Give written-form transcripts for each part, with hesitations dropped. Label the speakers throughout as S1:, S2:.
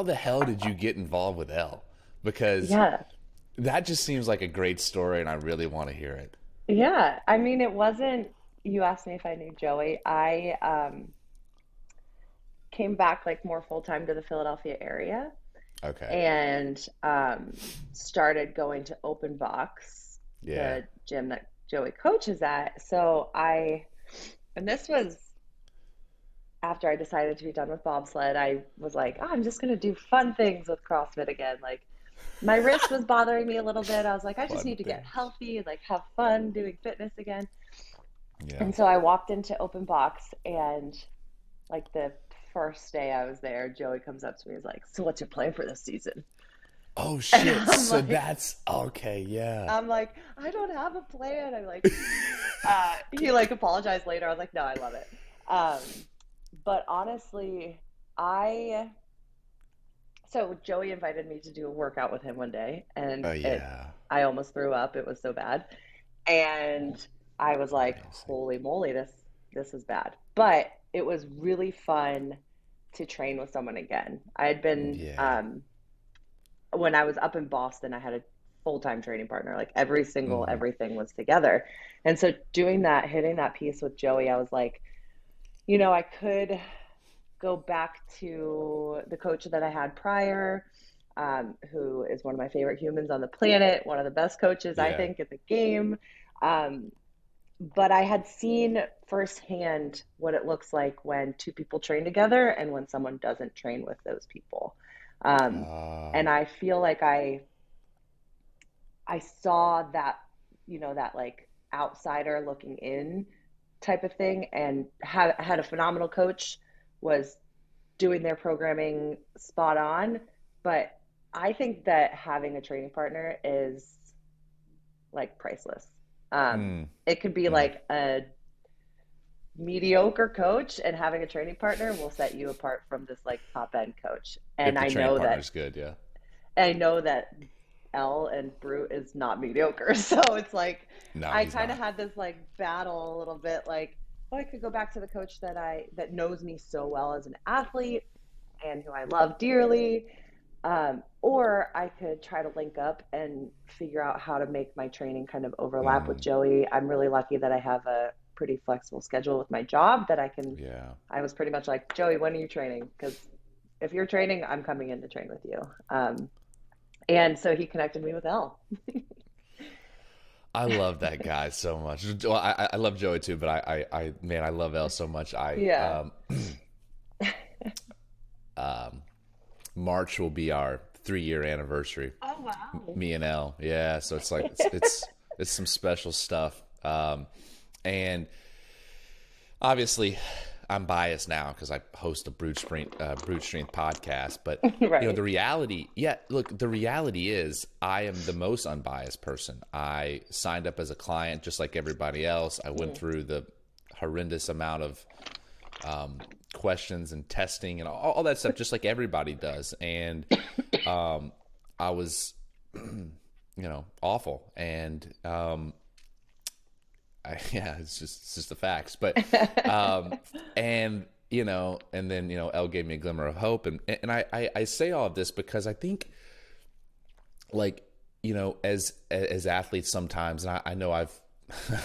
S1: the hell did you get involved with Elle? Because
S2: Yeah.
S1: that just seems like a great story, and I really want to hear it.
S2: Yeah. I mean, it wasn't, you asked me if I knew Joey. I came back like more full time to the Philadelphia area
S1: Okay.
S2: and started going to Open Box,
S1: Yeah.
S2: the gym that Joey coaches at. And this was after I decided to be done with bobsled. I was like, oh, I'm just going to do fun things with CrossFit again. Like, my wrist was bothering me a little bit. I was like, I just
S1: Fun
S2: need to get
S1: things.
S2: healthy and like have fun doing fitness again.
S1: Yeah.
S2: And so I walked into Open Box, and like the first day I was there, Joey comes up to me and is like, so what's your plan for this season?
S1: Oh
S2: And
S1: shit. So that's okay. Yeah.
S2: I'm like, I don't have a plan. I'm like, he like apologized later. I was like, no, I love it. But honestly, I so Joey invited me to do a workout with him one day,
S1: Oh
S2: and
S1: yeah.
S2: I almost threw up. It was so bad. And I was like,
S1: Amazing.
S2: holy moly, this is bad. But it was really fun to train with someone again. I had been
S1: Yeah.
S2: when I was up in Boston, I had a full-time training partner. Like every single
S1: Hmm.
S2: everything was together. And so doing that, hitting that piece with Joey, I was like, I could go back to the coach that I had prior, who is one of my favorite humans on the planet, one of the best coaches, I
S1: Yeah.
S2: think, in the game. Um, but I had seen firsthand what it looks like when two people train together and when someone doesn't train with those people. Um,
S1: Uh,
S2: and I feel like I saw that, that like outsider looking in type of thing, and had a phenomenal coach, was doing their programming spot on. But I think that having a training partner is like priceless.
S1: mm,
S2: It could be
S1: mm.
S2: like a mediocre coach, and having a training partner will set you apart from this like top end coach.
S1: If
S2: And
S1: the
S2: I
S1: training
S2: know
S1: partner's
S2: that
S1: good, yeah.
S2: I know that L and Brute is not mediocre. So it's like
S1: No,
S2: I
S1: he's
S2: kind of
S1: not.
S2: had this like battle a little bit, like, oh, I could go back to the coach that knows me so well as an athlete and who I love dearly. Or I could try to link up and figure out how to make my training kind of overlap with
S1: Mm,
S2: Joey. I'm really lucky that I have a pretty flexible schedule with my job that
S1: yeah.
S2: I was pretty much like, Joey, when are you training? Because if you're training, I'm coming in to train with you. And so he connected me with Elle.
S1: I love that guy so much. Well, I love Joey too, but man, I love Elle so much.
S2: Yeah.
S1: March will be our 3 year anniversary.
S2: Oh, wow.
S1: Me and Elle, yeah. So it's like it's some special stuff. And obviously, I'm biased now because I host a Brute Strength podcast. But
S2: Right.
S1: the reality, yeah. Look, the reality is, I am the most unbiased person. I signed up as a client, just like everybody else. I went
S2: Mm.
S1: through the horrendous amount of questions and testing and all that stuff, just like everybody does. And I was, awful. And yeah, it's just the facts. But and and then Elle gave me a glimmer of hope, and I say all of this because I think, like, as athletes sometimes, and I know I've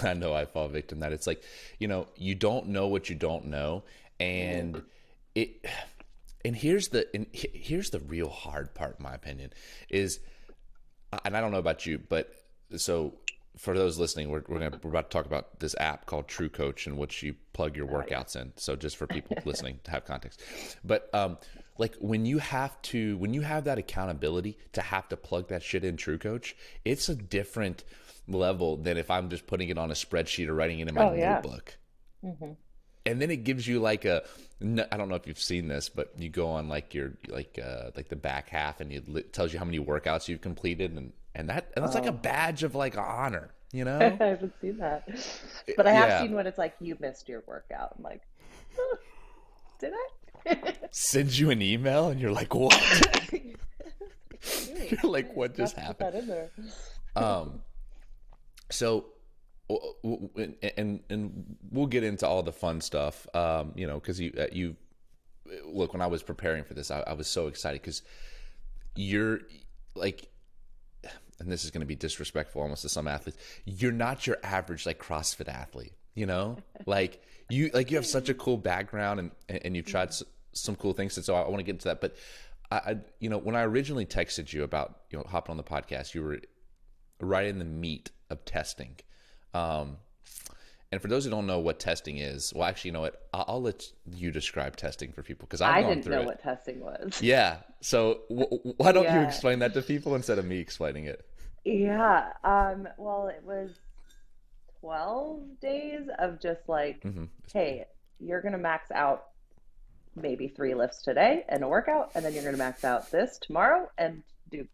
S1: I know I fall victim that it's like, you don't know what you don't know, and it and here's the real hard part, in my opinion, is, and I don't know about you, but so for those listening, we're about to talk about this app called True Coach, in which you plug your
S2: Oh,
S1: workouts in. So just for people listening to have context, but like when you have that accountability to have to plug that shit in True Coach, it's a different level than if I'm just putting it on a spreadsheet or writing it in my
S2: oh yeah.
S1: notebook.
S2: Hmm.
S1: And then it gives you like a, I don't know if you've seen this, but you go on like your like the back half, and it tells you how many workouts you've completed, and that's like a
S2: Oh,
S1: badge of like honor,
S2: I haven't seen that. But I have
S1: Yeah.
S2: seen when it's like you missed your workout. I'm like, oh, did I?
S1: Sends you an email, and you're like, what?
S2: Really?
S1: You're like,
S2: I
S1: what just
S2: forgot to put
S1: happened?
S2: that in there.
S1: So, and we'll get into all the fun stuff, because you look, when I was preparing for this, I was so excited because you're like, and this is going to be disrespectful almost to some athletes, you're not your average like CrossFit athlete, you know, like you have such a cool background, and you've tried some cool things. And so I want to get into that. But when I originally texted you about, hopping on the podcast, you were right in the meat of testing. And for those who don't know what testing is, well, actually, you know what? I'll let you describe testing for people, because I've gone through it.
S2: I didn't know what testing was.
S1: Yeah. So why don't you explain that to people instead of me explaining it?
S2: Yeah. Well, it was 12 days of just like, hey, you're going to max out maybe 3 lifts today and a workout, and then you're going to max out this tomorrow and do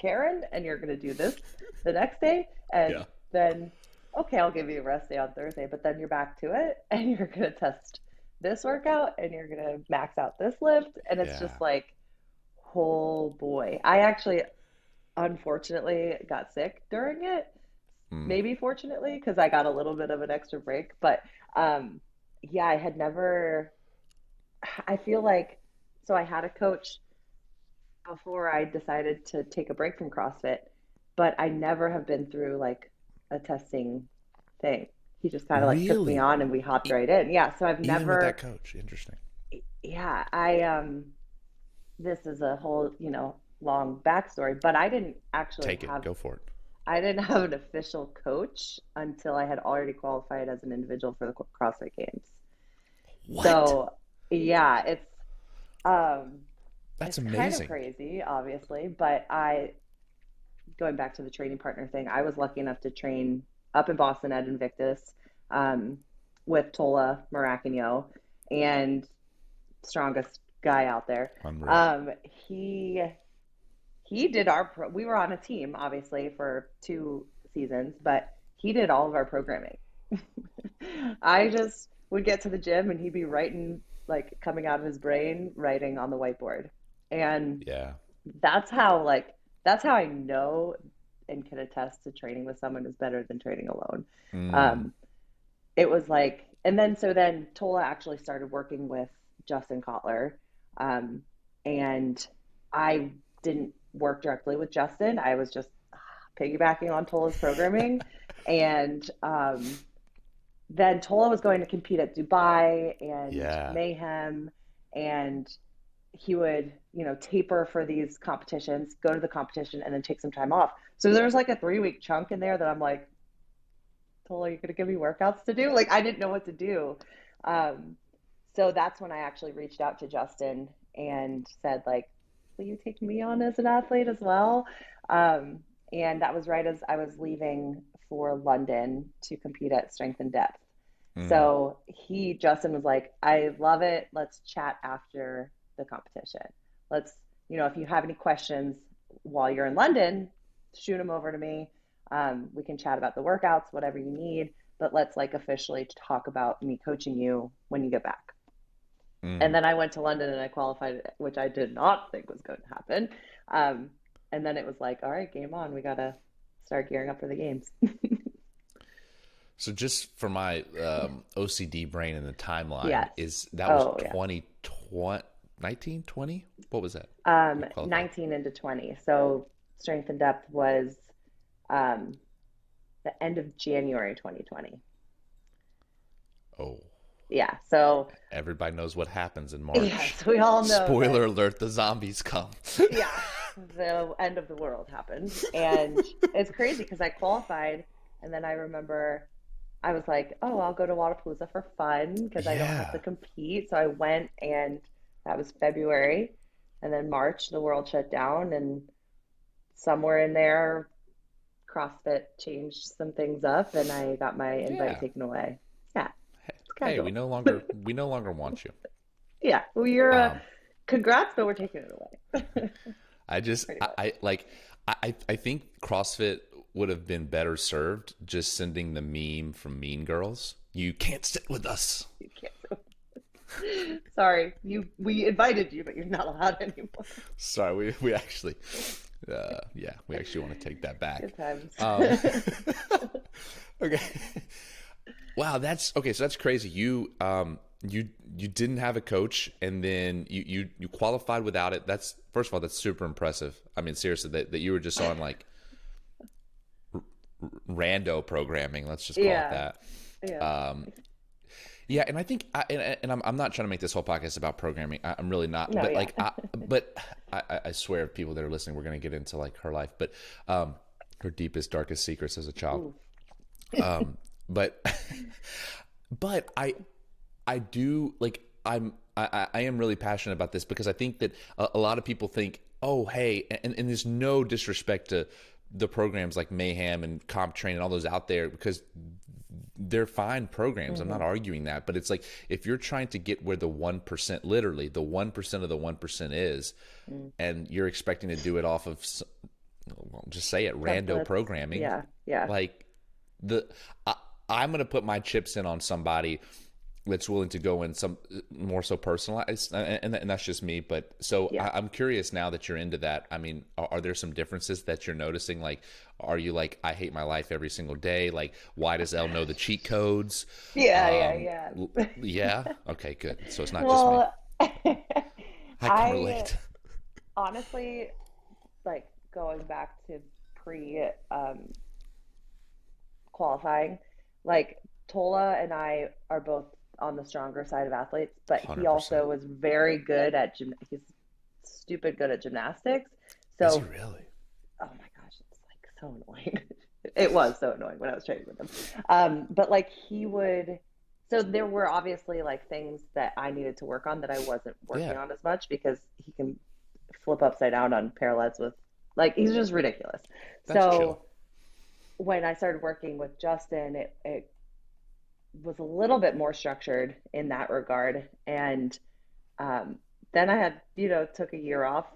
S2: Karen, and you're going to do this the next day. And then, okay, I'll give you a rest day on Thursday, but then you're back to it, and you're going to test this workout, and you're going to max out this lift. And it's just like, oh boy. I actually, unfortunately, got sick during it. Maybe fortunately, because I got a little bit of an extra break. But I had never, I feel like, so I had a coach before I decided to take a break from CrossFit, but I never have been through like a testing thing. He just kind of like took me on, and we hopped right in. Yeah. So I've never
S1: with that coach. Interesting.
S2: Yeah. This is a whole, long backstory, but I didn't actually
S1: go for it.
S2: I didn't have an official coach until I had already qualified as an individual for the CrossFit Games.
S1: What?
S2: So yeah, it's
S1: that's
S2: amazing. Kind of crazy, obviously, but going back to the training partner thing, I was lucky enough to train up in Boston at Invictus with Tola Maracagno, and strongest guy out there. He did we were on a team obviously for 2 seasons, but he did all of our programming. I just would get to the gym, and he'd be writing, like coming out of his brain, writing on the whiteboard. And that's how I know and can attest to training with someone is better than training alone. It was like, and then Tola actually started working with Justin Kotler. And I didn't work directly with Justin. I was just piggybacking on Tola's programming. And then Tola was going to compete at Dubai and Mayhem, and he would, taper for these competitions, go to the competition, and then take some time off. So there was like a 3-week chunk in there that I'm like, Tola, are you going to give me workouts to do? Like, I didn't know what to do. So that's when I actually reached out to Justin and said, like, will you take me on as an athlete as well? And that was right as I was leaving for London to compete at Strength and Depth. So Justin was like, I love it. Let's chat after the competition. Let's, if you have any questions while you're in London, shoot them over to me. We can chat about the workouts, whatever you need, but let's like officially talk about me coaching you when you get back. And then I went to London and I qualified, which I did not think was going to happen. And then it was like, all right, game on. We got to start gearing up for the games.
S1: So just for my OCD brain and the timeline, that was 2020, 19, 20? What was that?
S2: 19 into 20. So Strength and Depth was the end of January 2020.
S1: Oh.
S2: Yeah, so
S1: everybody knows what happens in March.
S2: Yes, we all know.
S1: Spoiler alert, the zombies come.
S2: Yeah, the end of the world happened. And it's crazy because I qualified, and then I remember I was like, oh, I'll go to Wodapalooza for fun because I don't have to compete. So I went, and that was February. And then March, the world shut down, and somewhere in there, CrossFit changed some things up, and I got my invite taken away. Yeah.
S1: Hey, we no longer want you.
S2: Yeah, well, you're congrats, but we're taking it away.
S1: I think CrossFit would have been better served just sending the meme from Mean Girls. You can't sit with us.
S2: You can't. Sorry, we invited you, but you're not allowed anymore.
S1: Sorry, we actually, we actually want to take that back.
S2: Good times.
S1: Okay. Wow, so that's crazy. You you didn't have a coach, and then you qualified without it. That's, first of all, that's super impressive. I mean, seriously, that you were just on like rando programming. Let's just call it
S2: Yeah.
S1: that.
S2: Yeah.
S1: Um, yeah, and I think, and I'm not trying to make this whole podcast about programming. I'm really not.
S2: No,
S1: But
S2: yeah.
S1: like, I swear, people that are listening, we're going to get into like her life, but her deepest, darkest secrets as a child.
S2: Ooh.
S1: But but I do like, I am really passionate about this because I think that a lot of people think, oh, hey, and there's no disrespect to the programs like Mayhem and Comp Train and all those out there, because they're fine programs. I'm not arguing that, but it's like, if you're trying to get where the 1%, literally the 1% of the 1% is, and you're expecting to do it off of, well, just say it, rando
S2: Templates.
S1: programming,
S2: Yeah. Yeah.
S1: like I'm going to put my chips in on somebody that's willing to go in some more so personalized, and that's just me. But so
S2: Yeah.
S1: I'm curious, now that you're into that, I mean, are there some differences that you're noticing? Like, are you like, I hate my life every single day? Like, why does Elle know the cheat codes?
S2: Yeah.
S1: Um,
S2: Yeah.
S1: yeah. Okay, good. So it's not just me.
S2: Well,
S1: I can
S2: I
S1: relate.
S2: honestly, like, going back to pre qualifying, like, Tola and I are both on the stronger side of athletes, but he
S1: 100%.
S2: also was very good at he's stupid good at gymnastics.
S1: Is he
S2: So,
S1: really?
S2: oh my gosh, it's like so annoying. It was so annoying when I was training with him. But like, he would, so there were obviously like things that I needed to work on that I wasn't working
S1: Yeah,
S2: on as much, because he can flip upside down on parallettes with, like, he's just ridiculous.
S1: that's chill.
S2: So when I started working with Justin, it was a little bit more structured in that regard. And um, then I had, took a year off,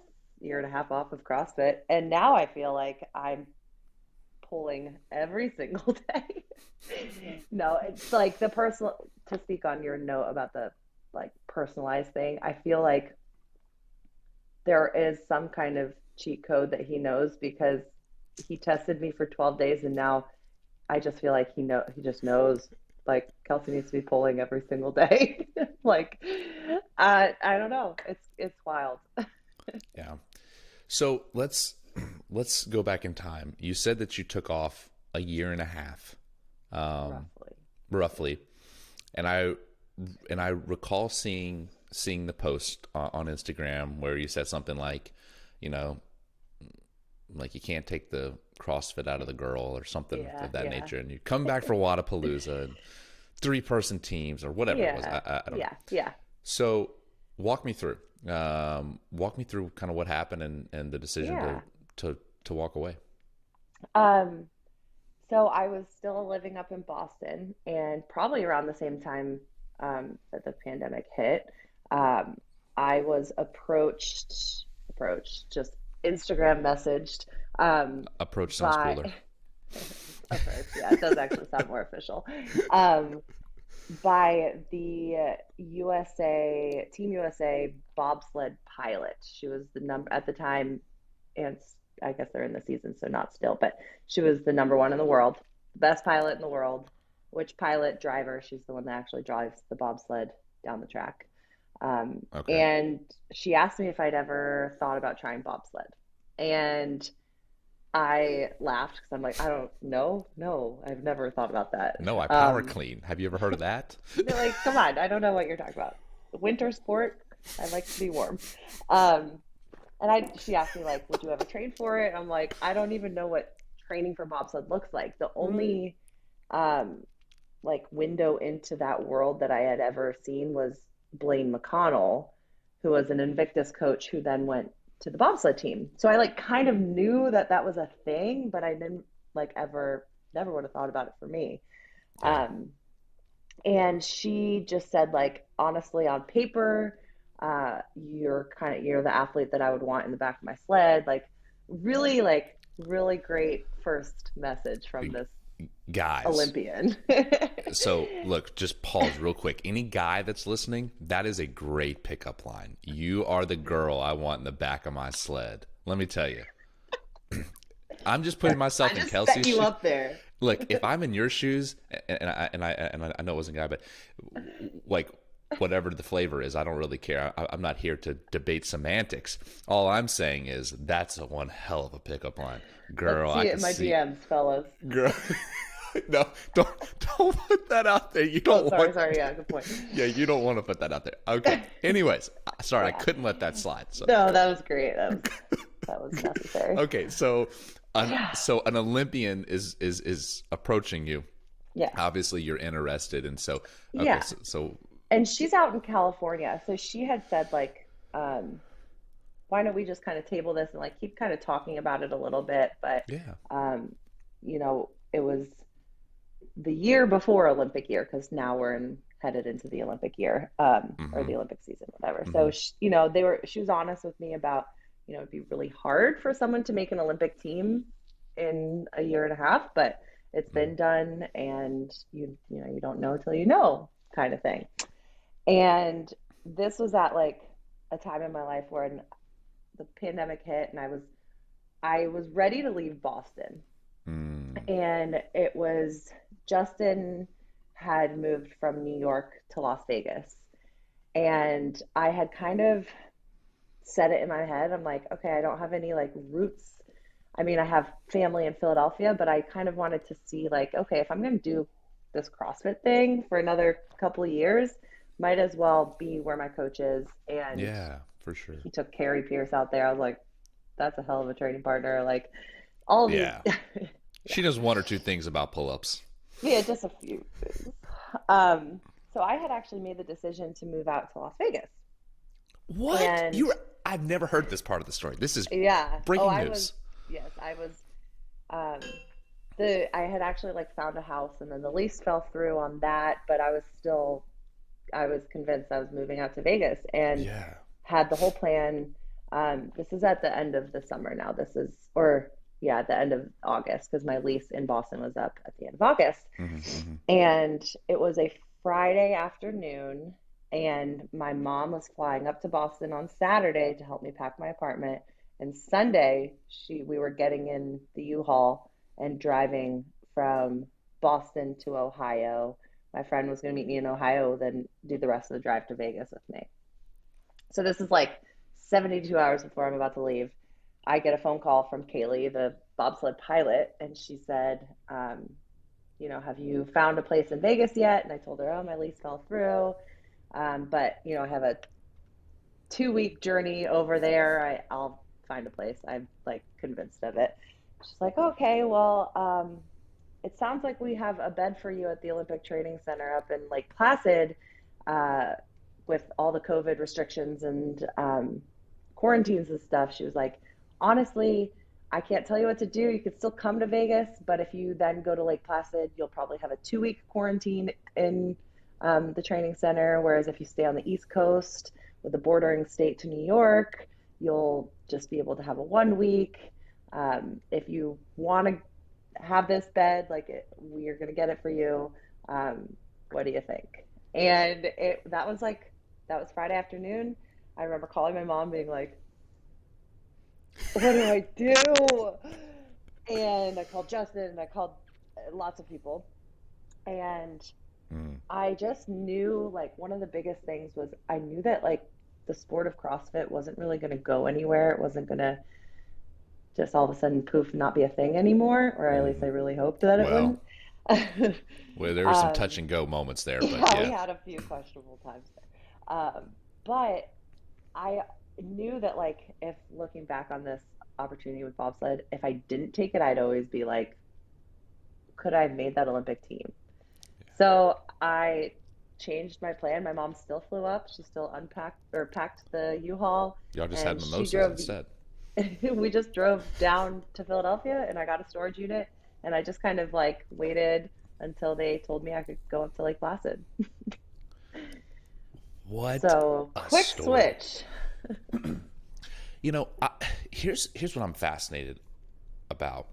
S2: year and a half off of CrossFit. And now I feel like I'm pulling every single day. No, it's like the personal, to speak on your note about the like personalized thing, I feel like there is some kind of cheat code that he knows, because he tested me for 12 days, and now I just feel like he just knows, like, Kelsey needs to be pulling every single day. Like, I don't know. It's wild.
S1: Yeah. So let's go back in time. You said that you took off a year and a half, um,
S2: Roughly.
S1: roughly, and I recall seeing the post on Instagram where you said something like, you know, like, you can't take the CrossFit out of the girl, or something
S2: Yeah,
S1: of that
S2: yeah.
S1: nature, and you come back for Wadapalooza and 3-person teams or whatever it was.
S2: Yeah.
S1: I don't know.
S2: Yeah.
S1: So walk me through. Walk me through kind of what happened, and the decision
S2: Yeah.
S1: to walk away.
S2: Um, so I was still living up in Boston, and probably around the same time that the pandemic hit, um, I was approached, just Instagram messaged
S1: Approach sounds
S2: by
S1: cooler.
S2: approach. Yeah, it does actually sound more official. Um, by the Team USA bobsled pilot. She was the number at the time, and I guess they're in the season, so not still, but she was the number one in the world, best pilot in the world. Which pilot driver? She's the one that actually drives the bobsled down the track.
S1: Okay.
S2: And she asked me if I'd ever thought about trying bobsled, and I laughed because I'm like, I don't know, no, I've never thought about that.
S1: No, I power clean. Have you ever heard of that?
S2: They're like, come on, I don't know what you're talking about. Winter sport, I like to be warm. Um, she asked me, like, would you ever train for it? I'm like, I don't even know what training for bobsled looks like. The only um, like window into that world that I had ever seen was Blaine McConnell, who was an Invictus coach who then went to the bobsled team. So I like kind of knew that that was a thing, but I didn't like ever, never would have thought about it for me.
S1: Yeah.
S2: Um, and she just said, like, honestly, on paper, you're the athlete that I would want in the back of my sled. Like really great first message from this
S1: Guys.
S2: Olympian.
S1: So look, just pause real quick. Any guy that's listening, that is a great pickup line. You are the girl I want in the back of my sled. Let me tell you. I'm just putting myself
S2: I
S1: in
S2: just
S1: Kelsey's
S2: set you
S1: shoes.
S2: up there.
S1: Look, if I'm in your shoes, and I know it wasn't a guy, but like, whatever the flavor is. I don't really care. I'm not here to debate semantics. All I'm saying is that's a one hell of a pickup line.
S2: Let's
S1: Girl, I
S2: see it
S1: can
S2: in my
S1: see.
S2: DMs, fellas.
S1: Girl, no, don't put that out there. You
S2: Oh,
S1: don't
S2: sorry,
S1: want.
S2: sorry. Yeah, good point.
S1: Yeah, you don't want to put that out there. Okay. Anyways, sorry, I
S2: Yeah.
S1: couldn't let that slide. So,
S2: No, that was great. That was necessary.
S1: okay, so
S2: Yeah.
S1: an Olympian is approaching you.
S2: Yes.
S1: Obviously, you're interested, and so okay,
S2: Yeah.
S1: so
S2: And she's out in California. So she had said like, why don't we just kind of table this and like keep kind of talking about it a little bit. But
S1: yeah.
S2: it was the year before Olympic year because now we're headed into the Olympic year, or
S1: Mm-hmm.
S2: the Olympic season, whatever.
S1: Mm-hmm.
S2: So she was honest with me about, it'd be really hard for someone to make an Olympic team in a year and a half, but it's been done, and you don't know till you know, kind of thing. And this was at like a time in my life when the pandemic hit, and I was ready to leave Boston.
S1: Mm.
S2: And it was Justin had moved from New York to Las Vegas. And I had kind of set it in my head. I'm like, okay, I don't have any like roots. I mean, I have family in Philadelphia, but I kind of wanted to see like, okay, if I'm going to do this CrossFit thing for another couple of years, might as well be where my coach is. And
S1: Yeah, for sure.
S2: he took Carrie Pierce out there. I was like, that's a hell of a training partner. Like all of these,
S1: Yeah. She knows one or two things about pull-ups.
S2: yeah, just a few things. Um, so I had actually made the decision to move out to Las Vegas.
S1: What?
S2: And
S1: I've never heard this part of the story. This is
S2: yeah, oh,
S1: breaking
S2: I
S1: news.
S2: was, yes, I was, um, I had actually like found a house and then the lease fell through on that, but I was convinced I was moving out to Vegas and
S1: Yeah.
S2: had the whole plan. This is at the end of the summer now. Or yeah, at the end of August, because my lease in Boston was up at the end of August.
S1: Mm-hmm, mm-hmm.
S2: And it was a Friday afternoon, and my mom was flying up to Boston on Saturday to help me pack my apartment. And Sunday, we were getting in the U-Haul and driving from Boston to Ohio. My friend was going to meet me in Ohio, then do the rest of the drive to Vegas with me. So this is like 72 hours before I'm about to leave. I get a phone call from Kaylee, the bobsled pilot, and she said, have you found a place in Vegas yet? And I told her, oh, my lease fell through. But, I have a 2-week journey over there. I'll find a place. I'm like convinced of it. She's like, okay, well, it sounds like we have a bed for you at the Olympic Training Center up in Lake Placid, uh, with all the COVID restrictions and quarantines and stuff. She was like, honestly, I can't tell you what to do. You could still come to Vegas, but if you then go to Lake Placid, you'll probably have a 2-week quarantine in the training center. Whereas if you stay on the East Coast with a bordering state to New York, you'll just be able to have a 1 week. If you want to have this bed, we are going to get it for you. What do you think? And that was Friday afternoon. I remember calling my mom being like, what do I do? And I called Justin and I called lots of people. And I just knew one of the biggest things was I knew that the sport of CrossFit wasn't really going to go anywhere. It wasn't going to just all of a sudden poof not be a thing anymore, or at least I really hoped that it
S1: Well,
S2: wouldn't.
S1: well, there were some touch and go moments there, but
S2: Yeah, we
S1: yeah.
S2: had a few questionable times there. But I knew that if looking back on this opportunity with bobsled, if I didn't take it, I'd always be like, could I have made that Olympic team? So I changed my plan. My mom still flew up. She still unpacked or packed the U-Haul,
S1: Y'all just had
S2: and she
S1: mimosas
S2: drove.
S1: instead.
S2: We just drove down to Philadelphia, and I got a storage unit, and I just kind of waited until they told me I could go up to Lake Placid.
S1: What
S2: So
S1: a
S2: quick
S1: story.
S2: switch.
S1: Here's what I'm fascinated about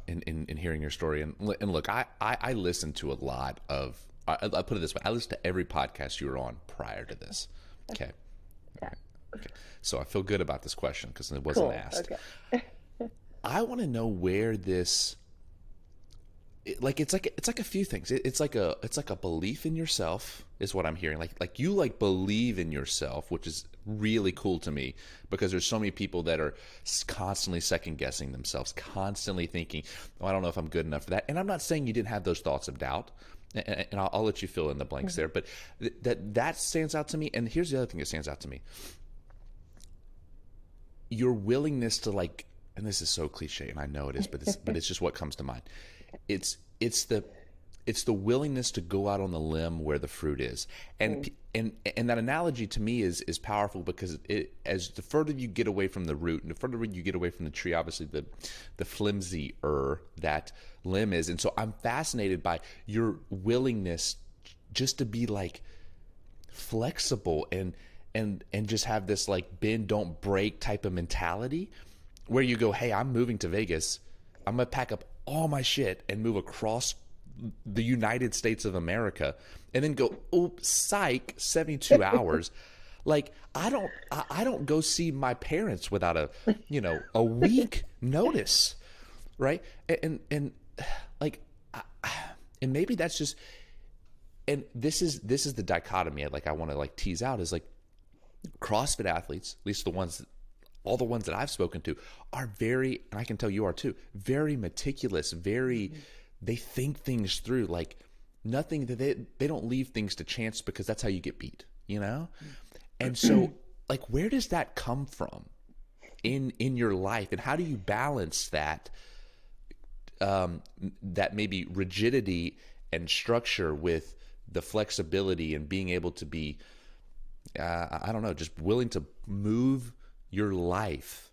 S1: in hearing your story. And look, I listened to a lot of, I put it this way, I listened to every podcast you were on prior to this. Okay.
S2: Okay.
S1: Okay. So I feel good about this question because it wasn't
S2: Cool.
S1: asked.
S2: Okay.
S1: I want to know where this, it's like a few things. It's like a belief in yourself. is what I'm hearing. Like you like believe in yourself, which is really cool to me because there's so many people that are constantly second guessing themselves, constantly thinking, "Oh, I don't know if I'm good enough for that." And I'm not saying you didn't have those thoughts of doubt, and I'll let you fill in the blanks there, but that stands out to me. And here's the other thing that stands out to me: your willingness to like, and this is so cliche, and I know it is, but it's just what comes to mind. It's the willingness to go out on the limb where the fruit is,
S2: Mm.
S1: and that analogy to me is powerful because as the further you get away from the root and the further you get away from the tree, obviously the flimsier that limb is, and so I'm fascinated by your willingness just to be like flexible and just have this like bend don't break type of mentality where you go, hey, I'm moving to Vegas, I'm gonna pack up all my shit and move across the United States of America, and then go, oops, psych, 72 hours. Like I don't go see my parents without a week notice, right? And like and maybe that's just, and this is the dichotomy I want to like tease out is like CrossFit athletes, at least all the ones that I've spoken to, are very, and I can tell you are too, very meticulous, very, they think things through, like nothing that they don't leave things to chance because that's how you get beat, you know? And so like, where does that come from in your life, and how do you balance that, that maybe rigidity and structure with the flexibility and being able to be, I don't know, just willing to move your life,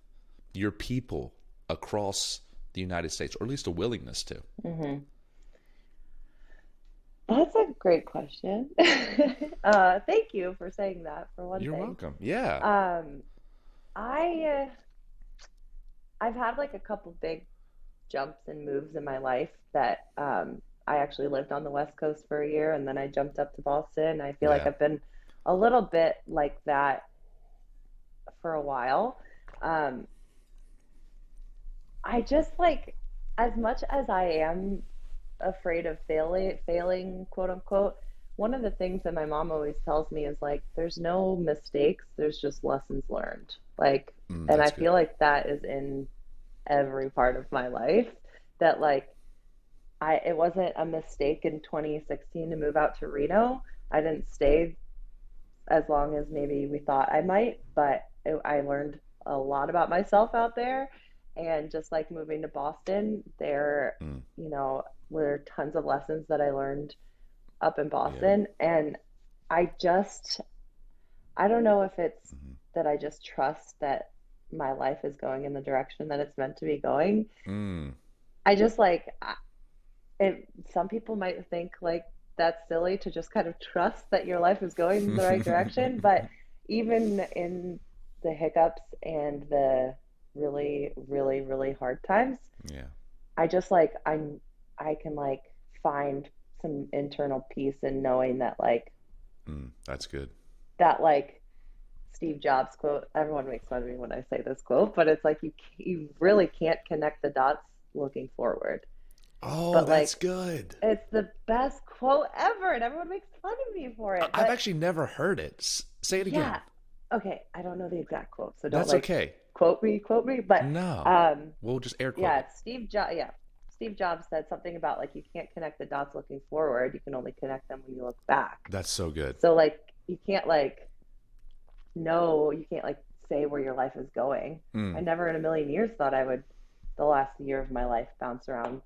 S1: your people across the United States, or at least a willingness to?
S2: Hmm. That's a great question. Thank you for saying that for one
S1: You're
S2: thing.
S1: welcome. Yeah.
S2: Um, I I've had like a couple big jumps and moves in my life that I actually lived on the West Coast for a year and then I jumped up to Boston. I feel like
S1: Yeah.
S2: I've been a little bit like that for a while. Um, I just like, as much as I am afraid of failing, quote unquote, one of the things that my mom always tells me is like, there's no mistakes, there's just lessons learned. Like, and I
S1: That's good.
S2: feel like that is in every part of my life. That like, it wasn't a mistake in 2016 to move out to Reno. I didn't stay as long as maybe we thought I might, but I learned a lot about myself out there. And just like moving to Boston, there,
S1: Mm,
S2: were tons of lessons that I learned up in
S1: yeah.
S2: Boston. And I just, I don't know if it's
S1: Hmm.
S2: that I just trust that my life is going in the direction that it's meant to be going.
S1: Mm,
S2: I just like, some people might think like that's silly to just kind of trust that your life is going in the right direction, but even in the hiccups and the really, really, really hard times,
S1: yeah.
S2: I just like I can like find some internal peace in knowing that
S1: That's good.
S2: like Steve Jobs quote, everyone makes fun of me when I say this quote, but it's like you really can't connect the dots looking forward.
S1: Oh,
S2: But
S1: that's
S2: like
S1: good.
S2: it's the best quote ever, and everyone makes fun of me for it.
S1: I've
S2: But
S1: actually never heard it. Say it
S2: yeah,
S1: again.
S2: okay, I don't know the exact quote, so don't
S1: That's
S2: like
S1: okay.
S2: quote me. But
S1: No,
S2: um,
S1: we'll just air quote
S2: yeah,
S1: it.
S2: Steve Jobs said something about like you can't connect the dots looking forward, you can only connect them when you look back.
S1: That's so good.
S2: So like you can't like know, you can't like say where your life is going. I
S1: Mm,
S2: never in a million years thought I would, the last year of my life, bounce around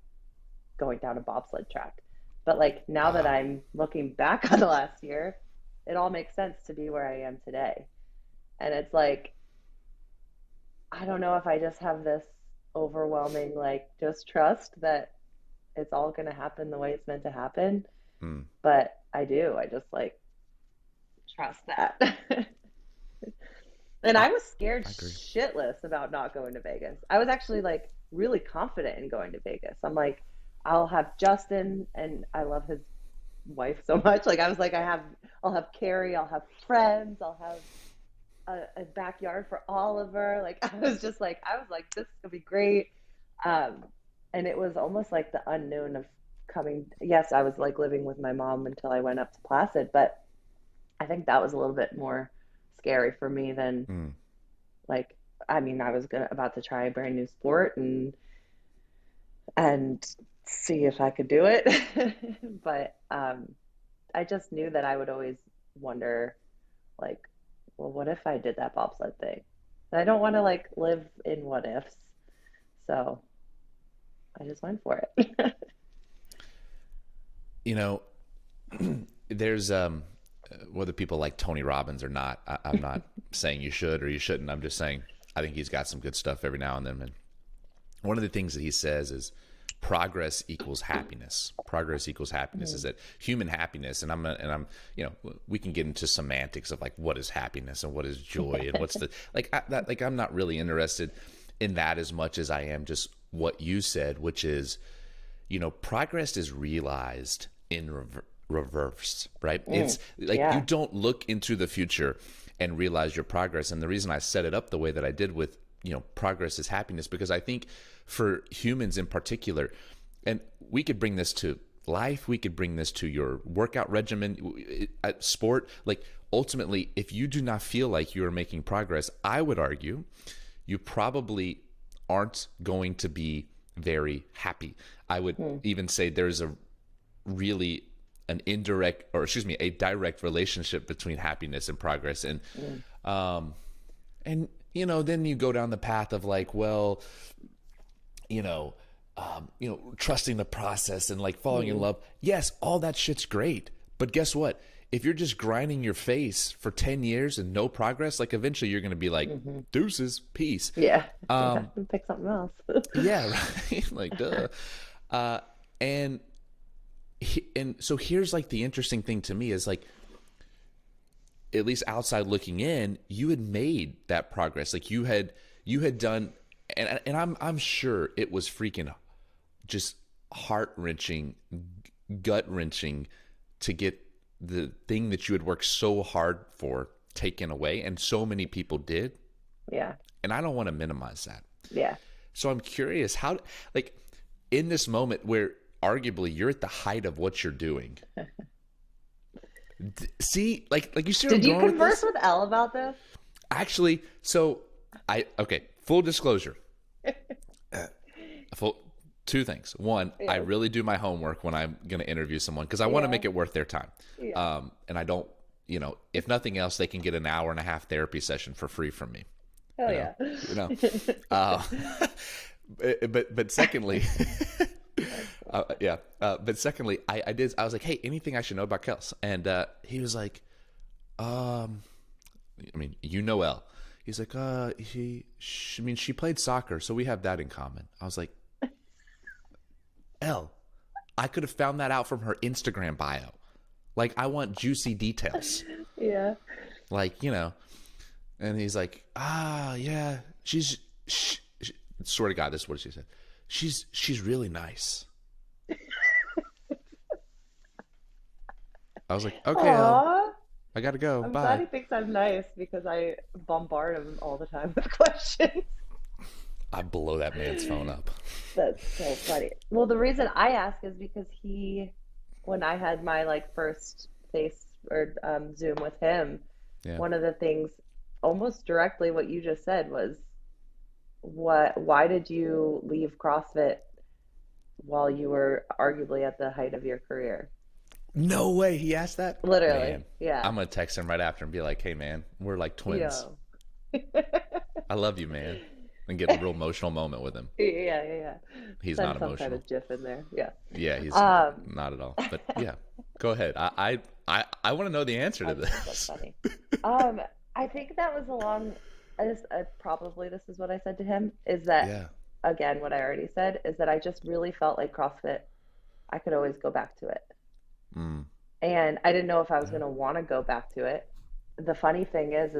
S2: going down a bobsled track. But like now that
S1: wow.
S2: I'm looking back on the last year, it all makes sense to be where I am today. And it's like, I don't know if I just have this overwhelming, like, just trust that it's all going to happen the way it's meant to happen.
S1: Mm,
S2: But I do. I just like trust that. And
S1: I,
S2: I was scared
S1: I agree.
S2: shitless about not going to Vegas. I was actually like really confident in going to Vegas. I'm like, I'll have Justin, and I love his wife so much. Like I was like, I'll have Carrie, I'll have friends, I'll have a backyard for Oliver. Like I was like, this is gonna be great. Um, and it was almost like the unknown of coming. Yes, I was like living with my mom until I went up to Placid, but I think that was a little bit more scary for me than
S1: Mm.
S2: like, I mean, I was about to try a brand new sport and see if I could do it. But I just knew that I would always wonder, like, well, what if I did that bobsled thing? And I don't want to like live in what ifs. So I just went for it.
S1: You know, there's whether people like Tony Robbins or not, I'm not saying you should or you shouldn't. I'm just saying I think he's got some good stuff every now and then. And one of the things that he says is progress equals happiness. Progress equals happiness is that human happiness, and I'm, you know, we can get into semantics of like what is happiness and what is joy and what's the like I'm not really interested in that as much as I am just what you said, which is, you know, progress is realized in reverse, right? It's like you
S2: Yeah.
S1: don't look into the future and realize your progress. And the reason I set it up the way that I did with, you know, progress is happiness, because I think for humans in particular, and we could bring this to life, we could bring this to your workout regimen, at sport, like ultimately, if you do not feel like you are making progress, I would argue you probably aren't going to be very happy. I would even say there's a really an indirect, or excuse me, a direct relationship between happiness and progress. Um and you know, then you go down the path of like, well, you know, trusting the process and like falling in
S2: Mm.
S1: love. Yes, all that shit's great. But guess what? If you're just grinding your face for 10 years and no progress, like eventually you're going to be like,
S2: Hmm.
S1: deuces, peace.
S2: Yeah. Yeah.
S1: Um,
S2: Pick something else.
S1: yeah, right. Like, duh. Uh, and, and so here's like the interesting thing to me is like, at least outside looking in, you had made that progress. Like you had done, and I'm sure it was freaking just heart wrenching, gut wrenching to get the thing that you had worked so hard for taken away, and so many people did.
S2: Yeah.
S1: And I don't want to minimize that.
S2: Yeah.
S1: So I'm curious how, like, in this moment where arguably you're at the height of what you're doing. See, like you see where I'm
S2: Did you
S1: going with
S2: converse
S1: this?
S2: with Elle about this?
S1: Actually, so okay, full disclosure. Full two things. One, I
S2: Yes.
S1: really do my homework when I'm going to interview someone because I want to
S2: Yeah.
S1: make it worth their time.
S2: Yeah.
S1: And I don't, you know, if nothing else, they can get an hour and a half therapy session for free from me.
S2: Hell
S1: You know,
S2: yeah.
S1: you know. Uh, but secondly, yeah. But secondly, I was like, hey, anything I should know about Kels? And he was like, I mean, you know Elle. He's like, I mean, she played soccer, so we have that in common. I was like, Elle, I could have found that out from her Instagram bio. Like, I want juicy details.
S2: Yeah.
S1: Like, you know. And he's like, yeah, swear to God, this is what she said. She's really nice. I was like, okay, Elle,
S2: Aw.
S1: I gotta go.
S2: I'm glad
S1: Bye.
S2: he thinks I'm nice because I bombard him all the time with questions.
S1: I blow that man's phone up.
S2: That's so funny. Well, the reason I ask is because when I had my like first face or Zoom with him,
S1: Yeah.
S2: one of the things, almost directly what you just said was, why did you leave CrossFit while you were arguably at the height of your career?
S1: No way he asked that?
S2: Literally,
S1: Man,
S2: yeah.
S1: I'm going to text him right after and be like, hey, man, we're like twins.
S2: Yo.
S1: I love you, man. And get a real emotional moment with him.
S2: Yeah, yeah, yeah.
S1: He's
S2: Send
S1: not
S2: some kind
S1: emotional.
S2: of GIF in there. Yeah.
S1: Yeah, he's
S2: Um,
S1: not at all. But yeah, go ahead. I want to know the answer to
S2: that's
S1: this.
S2: funny. I think that was along, probably this is what I said to him, is that,
S1: Yeah.
S2: again, what I already said, is that I just really felt like CrossFit, I could always go back to it.
S1: Mm.
S2: And I didn't know if I was
S1: Yeah.
S2: going to want to go back to it. The funny thing is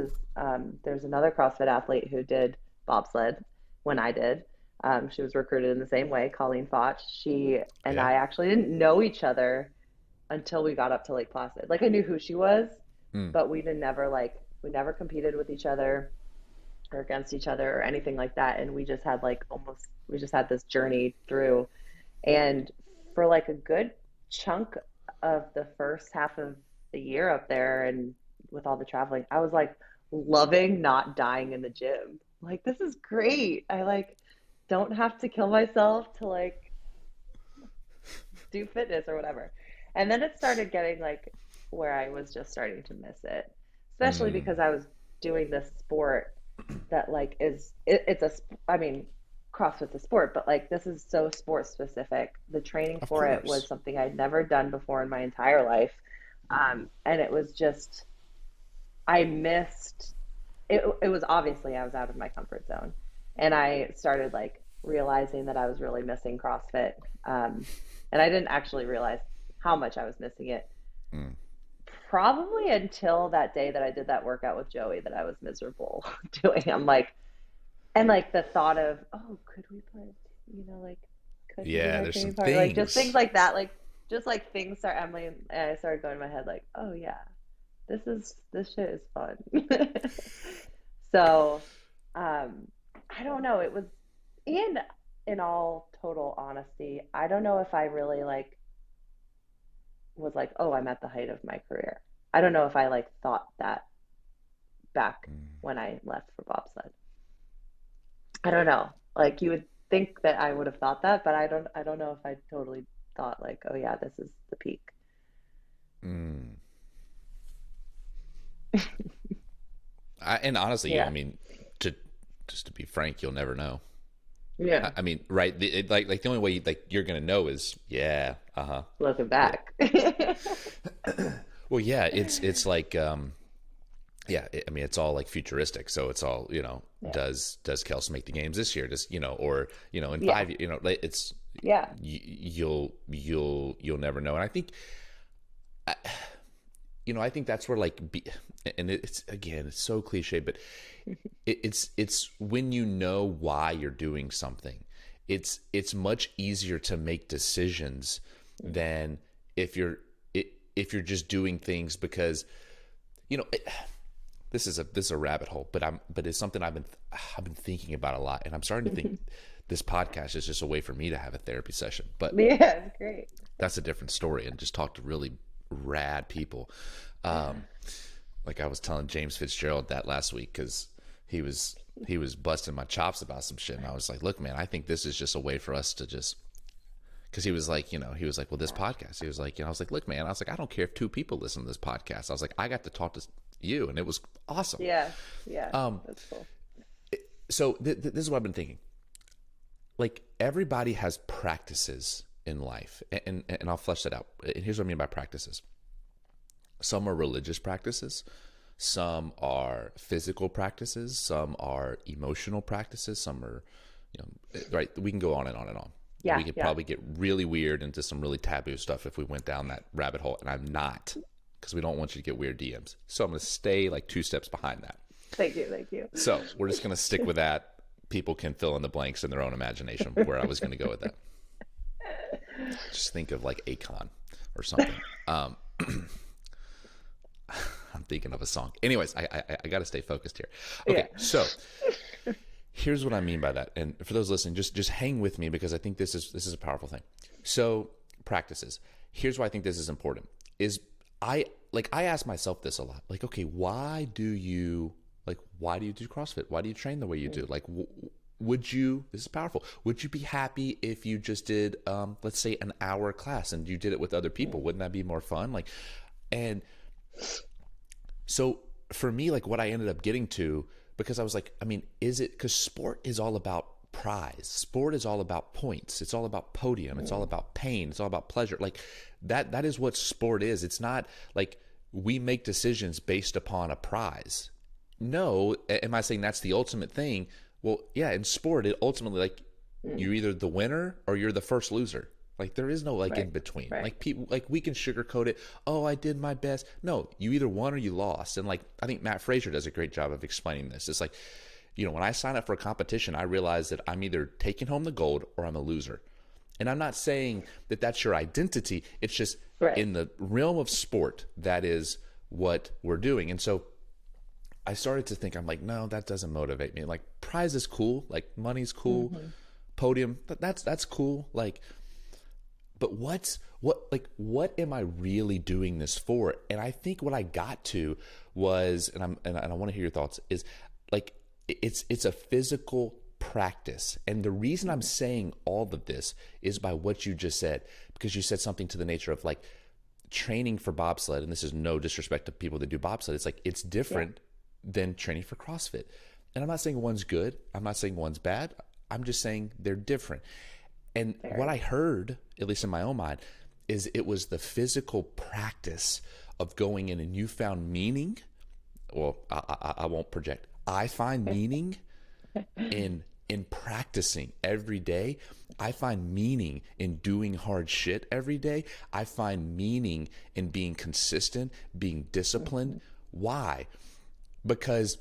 S2: there's another CrossFit athlete who did bobsled when I did. She was recruited in the same way, Colleen Foch. She and
S1: Yeah.
S2: I actually didn't know each other until we got up to Lake Placid. Like I knew who she was,
S1: Mm.
S2: but we never competed with each other or against each other or anything like that. And we just had we just had this journey through. And for like a good chunk of the first half of the year up there and with all the traveling, I was like loving not dying in the gym. Like, this is great. I like don't have to kill myself to like do fitness or whatever. And then it started getting like where I was just starting to miss it, especially
S1: Mm,
S2: because I was doing this sport that like it's a I mean, CrossFit's a sport, but like this is so sport specific. The training
S1: of
S2: for it
S1: course.
S2: was something I'd never done before in my entire life. And it was just I missed it. It was obviously I was out of my comfort zone, and I started like realizing that I was really missing CrossFit. And I didn't actually realize how much I was missing it
S1: Mm.
S2: probably until that day that I did that workout with Joey that I was miserable doing. I'm like, and like the thought of, oh, could we play, like, could he be
S1: Yeah,
S2: my
S1: there's some
S2: training partner? Like just things
S1: things.
S2: like that, like just like things start, Emily, and I started going in my head like, oh yeah, this shit is fun. So, I don't know. It was, and in all total honesty, I don't know if I really like was like, oh, I'm at the height of my career. I don't know if I like thought that back
S1: Mm.
S2: when I left for bobsled. I don't know. Like you would think that I would have thought that, but I don't know if I totally thought like, oh yeah, this is the peak.
S1: Mm. And honestly, I
S2: Yeah.
S1: mean, to just to be frank, you'll never know.
S2: Yeah.
S1: I mean, right? Like the only way like you're gonna know is yeah,
S2: Looking
S1: yeah.
S2: back.
S1: Well, yeah, it's like yeah. I mean, it's all like futuristic, so it's all
S2: Yeah.
S1: Does Kels make the games this year? Does or in
S2: Yeah.
S1: 5 like it's
S2: Yeah.
S1: you'll never know. And I think I think that's where and it's again, it's so cliche, but it's when you know why you're doing something, it's much easier to make decisions than if you're just doing things because you know it, this is a rabbit hole, but it's something I've been thinking about a lot, and I'm starting to think this podcast is just a way for me to have a therapy session, but
S2: Yeah, it's great.
S1: that's a different story, and just talk to really rad people. Um, like I was telling James Fitzgerald that last week because he was busting my chops about some shit, and I was like, "Look, man, I think this is just a way for us to just." Because he was like, he was like, "Well, this podcast." He was like, I was like, "Look, man," I was like, "I don't care if two people listen to this podcast." I was like, "I got to talk to you, and it was awesome."
S2: Yeah. Yeah. That's cool.
S1: So this is what I've been thinking. Like everybody has practices in life, and I'll flesh that out. And here's what I mean by practices. Some are religious practices, some are physical practices, some are emotional practices, some are, right? We can go on and on and on.
S2: Yeah.
S1: We could
S2: Yeah.
S1: probably get really weird into some really taboo stuff if we went down that rabbit hole, and I'm not, because we don't want you to get weird DMs. So I'm going to stay like 2 steps behind that.
S2: Thank you. Thank you.
S1: So we're just going to stick with that. People can fill in the blanks in their own imagination where I was going to go with that. Just think of like Akon or something. I'm thinking of a song. Anyways, I got to stay focused here. Okay,
S2: Yeah.
S1: so here's what I mean by that. And for those listening, just hang with me because I think this is a powerful thing. So practices. Here's why I think this is important. Is I ask myself this a lot. Like, okay, why do you do CrossFit? Why do you train the way you do? Like, would you? This is powerful. Would you be happy if you just did, let's say, an hour class and you did it with other people? Wouldn't that be more fun? Like, and so for me, like what I ended up getting to, because I was like, I mean, is it because sport is all about prize? Sport is all about points. It's all about podium. It's all about pain. It's all about pleasure. Like that is what sport is. It's not like we make decisions based upon a prize. No, am I saying that's the ultimate thing? Well, yeah, in sport, it ultimately like you're either the winner or you're the first loser. Like there is no like in
S2: Right.
S1: between.
S2: Right.
S1: Like people, like we can sugarcoat it. Oh, I did my best. No, you either won or you lost. And like I think Matt Frazier does a great job of explaining this. It's like, when I sign up for a competition, I realize that I'm either taking home the gold or I'm a loser. And I'm not saying that that's your identity. It's just
S2: Right.
S1: in the realm of sport, that is what we're doing. And so I started to think, I'm like, no, that doesn't motivate me. Like prize is cool, like money's cool, podium, that's cool. Like, but what am I really doing this for? And I think what I got to was, and I want to hear your thoughts, is like it's a physical practice. And the reason I'm saying all of this is by what you just said, because you said something to the nature of like training for bobsled, and this is no disrespect to people that do bobsled. It's like it's different than training for CrossFit. And I'm not saying one's good. I'm not saying one's bad. I'm just saying they're different. And what I heard, at least in my own mind, is it was the physical practice of going in, and you found meaning. Well, I won't project. I find meaning in practicing every day. I find meaning in doing hard shit every day. I find meaning in being consistent, being disciplined. Why? Because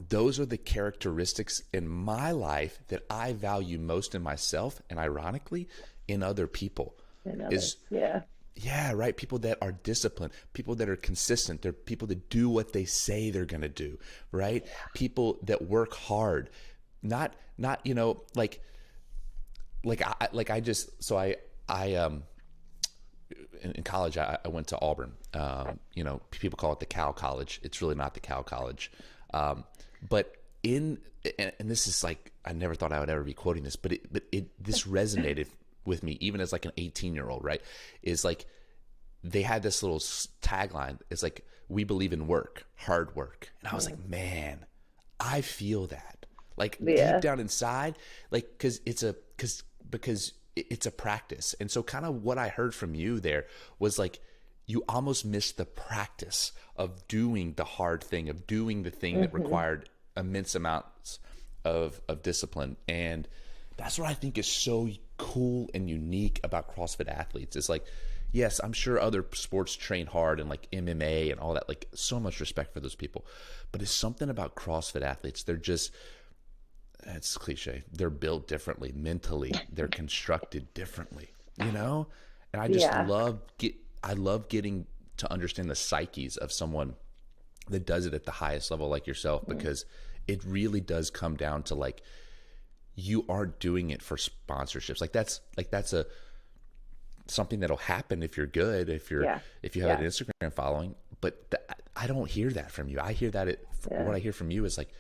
S1: those are the characteristics in my life that I value most in myself, and ironically in other people.
S2: And
S1: Is
S2: others. Yeah.
S1: Yeah, right. People that are disciplined, people that are consistent. They're people that do what they say they're going to do, right? People that work hard, not I just, so in college, I went to Auburn. People call it the Cal College. It's really not the Cal College. But and this is like, I never thought I would ever be quoting this, but this resonated with me, even as like an 18-year-old, right? Is like, they had this little tagline. It's like, we believe in work, hard work. And I was like, man, I feel that. Like deep down inside, like, because it's a practice. And so kind of what I heard from you there was like, you almost missed the practice of doing the hard thing, of doing the thing that required immense amounts of discipline. And that's what I think is so cool and unique about CrossFit athletes. It's like, yes, I'm sure other sports train hard, and like MMA and all that, like so much respect for those people. But it's something about CrossFit athletes. They're just, it's cliche, they're built differently mentally. They're constructed differently, you know? And I just I love getting to understand the psyches of someone that does it at the highest level like yourself, because it really does come down to like, you aren't doing it for sponsorships. That's something that'll happen if you're good, if you have an Instagram following. But I don't hear that from you. I hear that what I hear from you is like,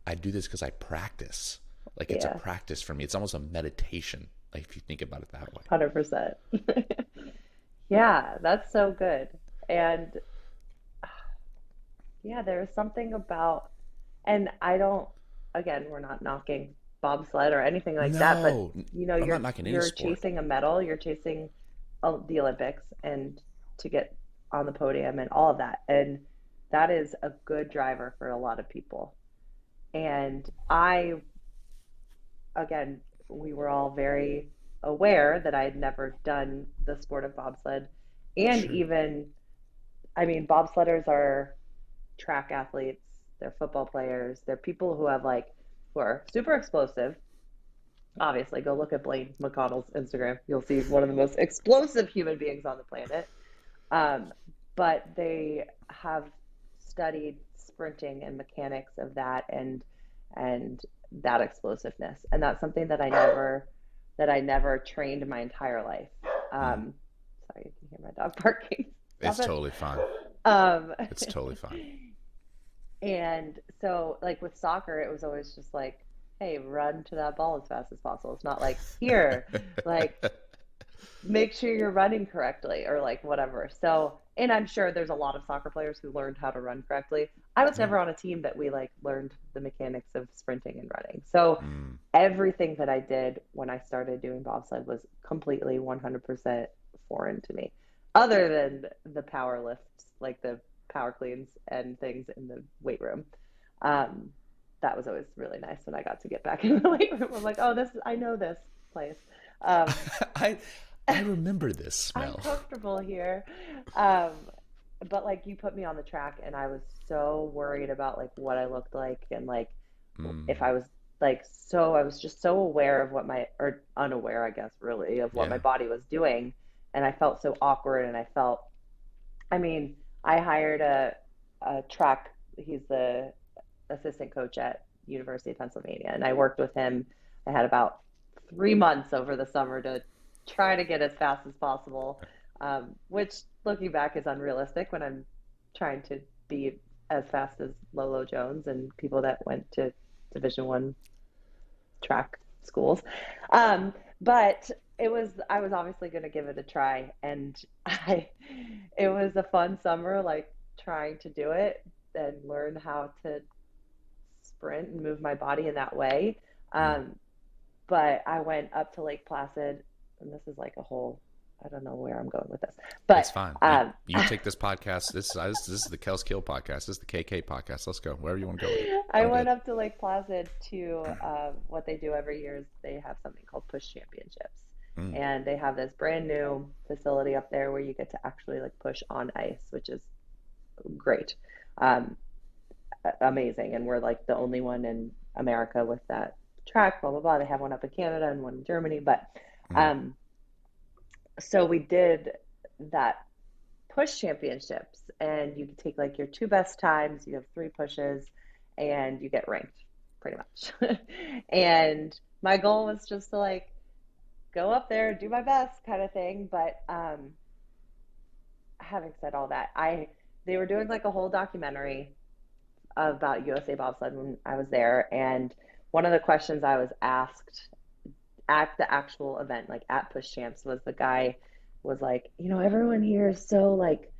S1: I do this because I practice. Like it's a practice for me. It's almost a meditation. Like if you think about it that way.
S2: 100%. Yeah, that's so good. And yeah, there's something about, and I don't, again, we're not knocking bobsled or anything like that, but
S1: No, I'm
S2: you're
S1: not knocking any
S2: you're
S1: sport.
S2: chasing a medal, you're chasing the Olympics, and to get on the podium and all of that. And that is a good driver for a lot of people. And again, we were all very aware that I had never done the sport of bobsled. And
S1: Sure.
S2: even, I mean, bobsledders are track athletes, they're football players, they're people who have like, who are super explosive. Obviously, go look at Blaine McConnell's Instagram. You'll see one of the most explosive human beings on the planet. Um, but they have studied sprinting and mechanics of that, and that explosiveness. And that's something that I never trained my entire life.
S1: Mm.
S2: Sorry, you can hear my dog barking. Stop
S1: It's
S2: it.
S1: totally fine.
S2: Um,
S1: It's totally fine.
S2: and so like with soccer, it was always just like, hey, run to that ball as fast as possible. It's not like, here, like, make sure you're running correctly or like whatever. So, and I'm sure there's a lot of soccer players who learned how to run correctly. I was
S1: Yeah.
S2: never on a team that we like learned the mechanics of sprinting and running. So
S1: Mm.
S2: everything that I did when I started doing bobsled was completely 100% foreign to me, other than the power lifts, like the power cleans and things in the weight room. Um, that was always really nice when I got to get back in the weight room. I'm like, oh, I know this place. Um,
S1: I I remember this
S2: I'm
S1: smell.
S2: comfortable here. Um, but like you put me on the track and I was so worried about like what I looked like and like if
S1: Mm.
S2: I was like I was just so aware of what or unaware, I guess, really, of what my
S1: Yeah.
S2: body was doing. And I felt so awkward and I mean, I hired a track, he's the assistant coach at University of Pennsylvania, and I worked with him. I had about 3 months over the summer to try to get as fast as possible, which looking back is unrealistic when I'm trying to be as fast as Lolo Jones and people that went to Division 1 track schools. But I was obviously going to give it a try, and I it was a fun summer, like trying to do it and learn how to sprint and move my body in that way.
S1: Mm.
S2: Um, but I went up to Lake Placid, and this is like a whole, I don't know where I'm going with this,
S1: It's
S2: but
S1: fine. You take this podcast. This is the Kels Kiel podcast. This is the KK podcast. Let's go wherever you want to go with it.
S2: I
S1: I'm
S2: went
S1: good.
S2: up to Lake Placid to what they do every year is they have something called Push Championships.
S1: Mm.
S2: And they have this brand new facility up there where you get to actually like push on ice, which is great. Um, Amazing. And we're like the only one in America with that track, blah, blah, blah. They have one up in Canada and one in Germany. But
S1: Mm.
S2: um, so we did that push championships, and you take like your two best times, you have three pushes, and you get ranked pretty much. And my goal was just to like go up there, do my best kind of thing. But having said all that, I they were doing like a whole documentary about USA Bobsled when I was there, and one of the questions I was asked at the actual event, like at Push Champs, was the guy was like, everyone here is so like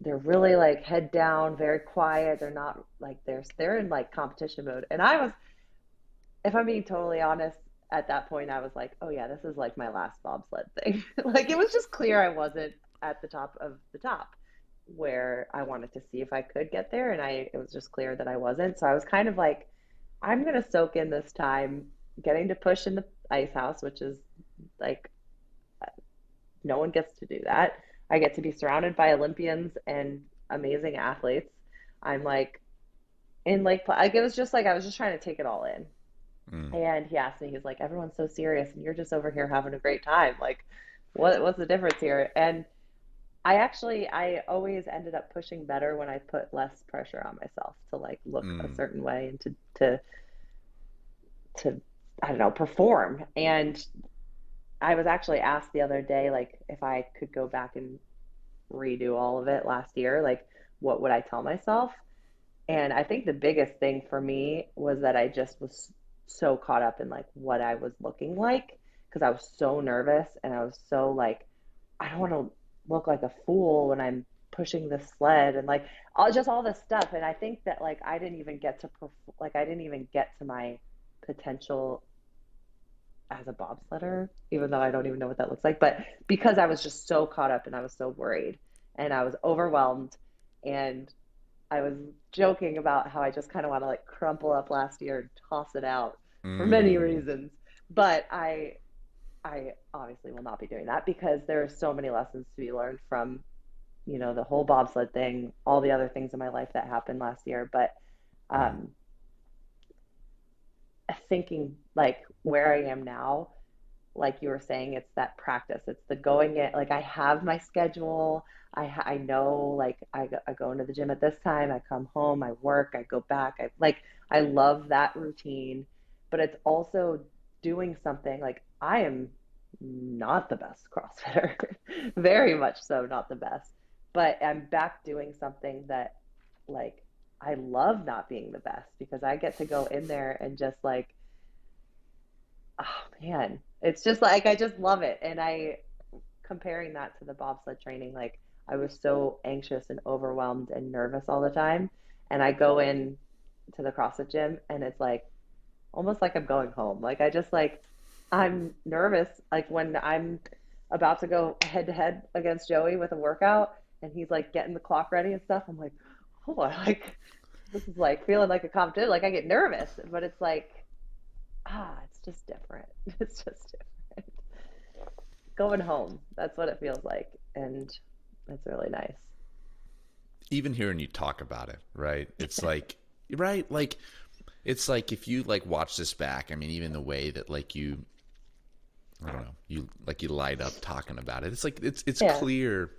S2: they're really like head down, very quiet. They're not like they're in like competition mode. And I was, if I'm being totally honest, at that point I was like, oh yeah, this is like my last bobsled thing. Like it was just clear I wasn't at the top of the top where I wanted to see if I could get there, and it was just clear that I wasn't. So I was kind of like, I'm gonna soak in this time getting to push in the ice house, which is like no one gets to do that. I get to be surrounded by Olympians and amazing athletes. I'm like in like it was just like I was just trying to take it all in.
S1: Mm.
S2: And he asked me, he's like, everyone's so serious and you're just over here having a great time. Like, what's the difference here? And I always ended up pushing better when I put less pressure on myself to like look a
S1: Mm.
S2: certain way and to I don't know, perform. And I was actually asked the other day, like, if I could go back and redo all of it last year, like, what would I tell myself? And I think the biggest thing for me was that I just was so caught up in like what I was looking like because I was so nervous and I was so like, I don't want to look like a fool when I'm pushing this sled and like all this stuff. And I think that like I didn't even get to like I didn't even get to my potential as a bobsledder, even though I don't even know what that looks like. But because I was just so caught up and I was so worried and I was overwhelmed, and I was joking about how I just kind of want to like crumple up last year and toss it out for many
S1: Mm.
S2: reasons. But I obviously will not be doing that because there are so many lessons to be learned from, the whole bobsled thing, all the other things in my life that happened last year. But
S1: Mm.
S2: um, thinking like where I am now, like you were saying, it's that practice. It's the going in. Like I have my schedule. I know like I go into the gym at this time. I come home. I work. I go back. I love that routine. But it's also doing something like I am not the best CrossFitter, very much so not the best. But I'm back doing something that like I love not being the best because I get to go in there and just like, oh man, it's just like I just love it. And I comparing that to the bobsled training, like I was so anxious and overwhelmed and nervous all the time. And I go in to the CrossFit gym and it's like almost like I'm going home. Like I just like I'm nervous like when I'm about to go head to head against Joey with a workout and he's like getting the clock ready and stuff. I'm like, oh, like this is like feeling like a competition. Like I get nervous, but it's like it's just different. It's just different. Going home. That's what it feels like. And it's really nice.
S1: Even hearing you talk about it, right? It's like, right? Like, it's like if you like watch this back, I mean, even the way that like I don't know, you light up talking about it. It's like, it's
S2: Yeah.
S1: clear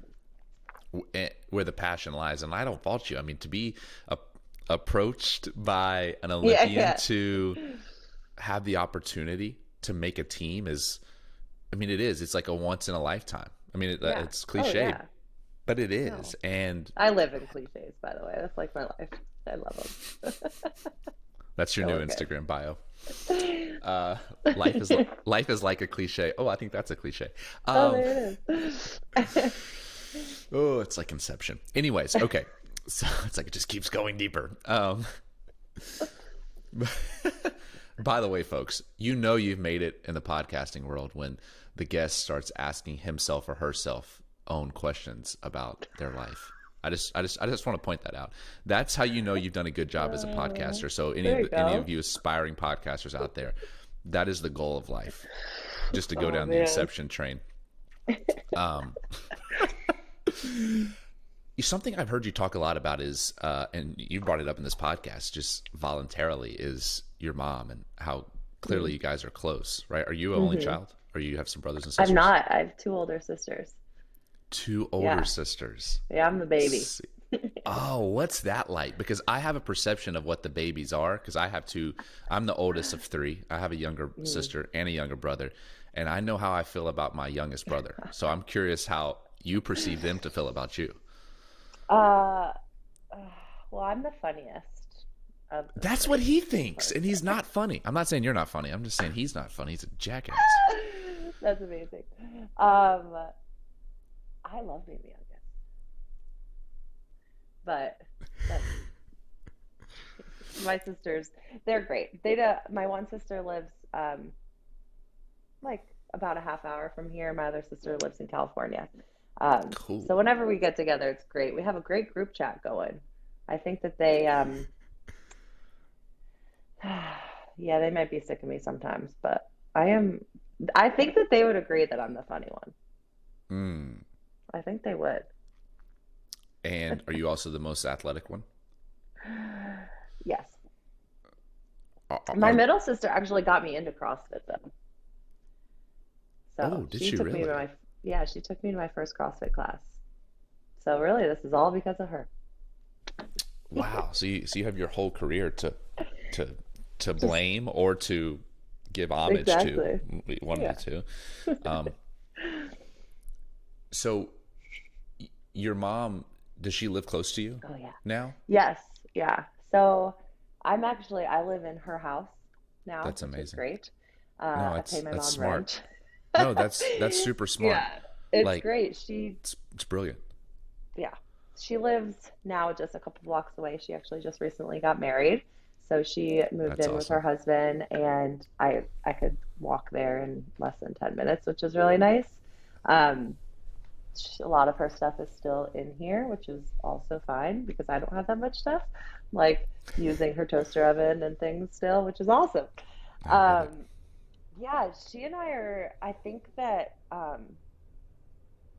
S1: where the passion lies. And I don't fault you. I mean, to be a, approached by an
S2: Yeah,
S1: Olympian
S2: yeah.
S1: to have the opportunity to make a team is I mean, it is. It's like a once in a lifetime. I mean,
S2: Yeah.
S1: it's
S2: Oh
S1: cliche,
S2: yeah.
S1: but it is.
S2: No.
S1: And
S2: I live in cliches, by the way. That's like my life. I love them.
S1: that's your
S2: So
S1: new
S2: we're good.
S1: Instagram bio. Uh, life is like a cliche. Oh, I think that's a cliche.
S2: Oh,
S1: Um,
S2: there it
S1: oh, it's like Inception. Anyways, okay. So it's like it just keeps going deeper. By the way, folks, you know you've made it in the podcasting world when the guest starts asking himself or herself own questions about their life. I just want to point that out. That's how you know you've done a good job as a
S2: is.
S1: podcaster. So
S2: There you
S1: any of
S2: go.
S1: you aspiring podcasters out there, that is the goal of life, just to go
S2: Oh
S1: down the
S2: man.
S1: Inception train. Um, Something I've heard you talk a lot about is, and you brought it up in this podcast just voluntarily, is your mom and how clearly you guys are close, right? Are you an only
S2: Mm-hmm.
S1: child, or you have some brothers and
S2: I'm
S1: sisters?
S2: not. I have two older sisters.
S1: Two older
S2: Yeah.
S1: sisters.
S2: Yeah, I'm the baby.
S1: S- Oh, what's that like? Because I have a perception of what the babies are. Because I have two. I'm the oldest of three. I have a younger
S2: Mm.
S1: sister and a younger brother, and I know how I feel about my youngest brother. So I'm curious how you perceive them to feel about you.
S2: Uh, well, I'm the funniest of the
S1: That's what
S2: three,
S1: he
S2: of
S1: thinks,
S2: course.
S1: and he's not funny. I'm not saying you're not funny. I'm just saying he's not funny. He's a jackass.
S2: That's amazing. Um, I love being the youngest, but that's my sisters. They're great. My one sister lives like about a half hour from here. My other sister lives in California.
S1: Cool.
S2: So whenever we get together, it's great. We have a great group chat going. I think that they, yeah, they might be sick of me sometimes, but I am, I think that they would agree that I'm the funny one.
S1: Mm.
S2: I think they would.
S1: And are you also the most athletic one?
S2: Yes. My
S1: Are,
S2: middle sister actually got me into CrossFit though.
S1: oh,
S2: So
S1: did
S2: she
S1: she
S2: took me to
S1: really?
S2: yeah, she took me to my first CrossFit class. So really, this is all because of her.
S1: Wow. So you have your whole career to to
S2: Just
S1: blame or to give homage to,
S2: exactly.
S1: one of
S2: Yeah.
S1: the two. Um, so your mom, does she live close to you
S2: Oh yeah.
S1: now?
S2: Yes, yeah. So I live in her house now,
S1: That's
S2: which is
S1: amazing.
S2: great.
S1: No,
S2: I pay my
S1: that's
S2: mom
S1: smart.
S2: rent.
S1: No, that's super smart.
S2: Yeah, it's
S1: Like
S2: great.
S1: it's brilliant.
S2: Yeah, she lives now just a couple blocks away. She actually just recently got married, so she moved
S1: That's
S2: in with her
S1: awesome.
S2: husband, and I could walk there in less than 10 minutes, which is really nice. Um, a lot of her stuff is still in here, which is also fine because I don't have that much stuff, like using her toaster oven and things still, which is awesome.
S1: I bet it.
S2: Um, yeah, she and I are, I think that I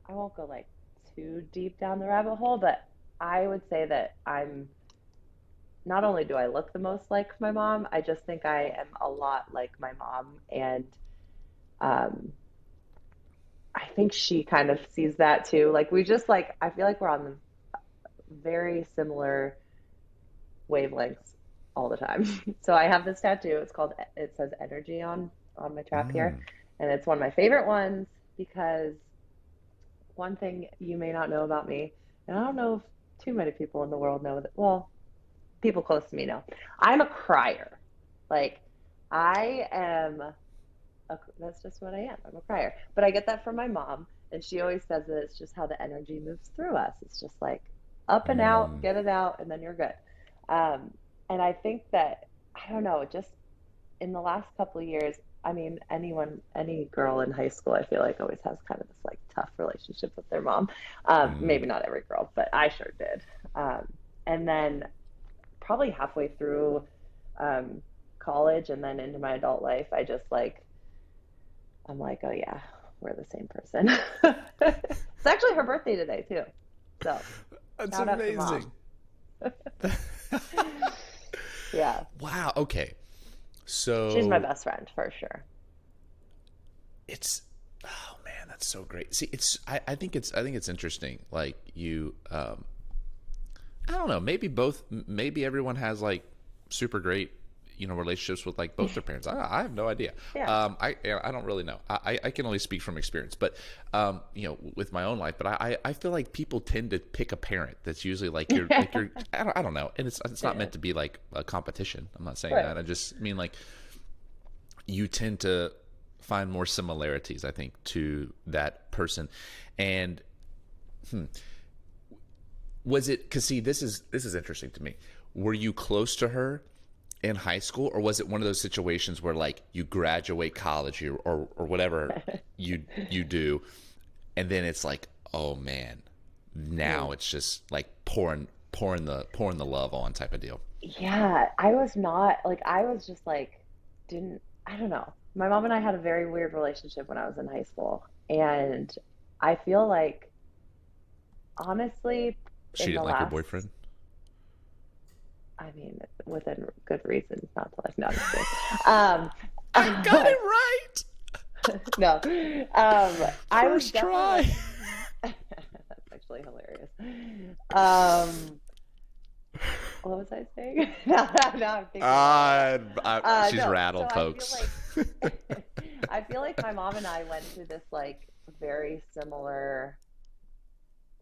S2: won't go like too deep down the rabbit hole, but I would say that I'm not only do I look the most like my mom, I just think I am a lot like my mom. And um, I think she kind of sees that too. Like we just like, I feel like we're on the very similar wavelengths all the time. So I have this tattoo. It says energy on my trap here,
S1: Mm.
S2: and it's one of my favorite ones because one thing you may not know about me, and I don't know if too many people in the world know that, well, people close to me know. I'm a crier. Like I am that's just what I am. I'm a crier. But I get that from my mom, and she always says that it's just how the energy moves through us. It's just like up and out,
S1: Mm.
S2: get it out, and then you're good. Um, and I think that I don't know, just in the last couple of years, I mean, any girl in high school, I feel like always has kind of this like tough relationship with their mom.
S1: Mm.
S2: Maybe not every girl, but I sure did. And then probably halfway through um, college and then into my adult life, I'm like, oh yeah, we're the same person. It's actually her birthday today too. So
S1: That's
S2: shout out to mom.
S1: amazing.
S2: Yeah,
S1: Wow. Okay.
S2: she's my
S1: So
S2: best friend for sure.
S1: it's, oh man, that's so great. See, I think it's interesting. Like you, I don't know, maybe both, maybe everyone has like super great, relationships with like both their parents. I have no idea.
S2: Yeah.
S1: I don't really know. I can only speak from experience, but with my own life. But I feel like people tend to pick a parent that's usually like your I don't know, and it's not meant to be like a competition. I'm not saying
S2: Right.
S1: that. I just mean like you tend to find more similarities, I think, to that person. And was it, because see, this is interesting to me. Were you close to her in high school, or was it one of those situations where like you graduate college or whatever you do, and then it's like, oh man, now it's just like pouring the love on type of deal?
S2: Yeah, I was not like I was just like didn't I don't know. My mom and I had a very weird relationship when I was in high school, and I feel like honestly
S1: She
S2: in the
S1: didn't like your
S2: last
S1: boyfriend?
S2: I mean within good reasons not to like, no, I'm just kidding.
S1: I got
S2: Um
S1: it right.
S2: no. I was
S1: First
S2: definitely
S1: try.
S2: like that's actually hilarious. Um what was I saying? Now I'm thinking about it.
S1: She's
S2: No, so
S1: rattled,
S2: I feel
S1: folks.
S2: like I feel like my mom and I went through this like very similar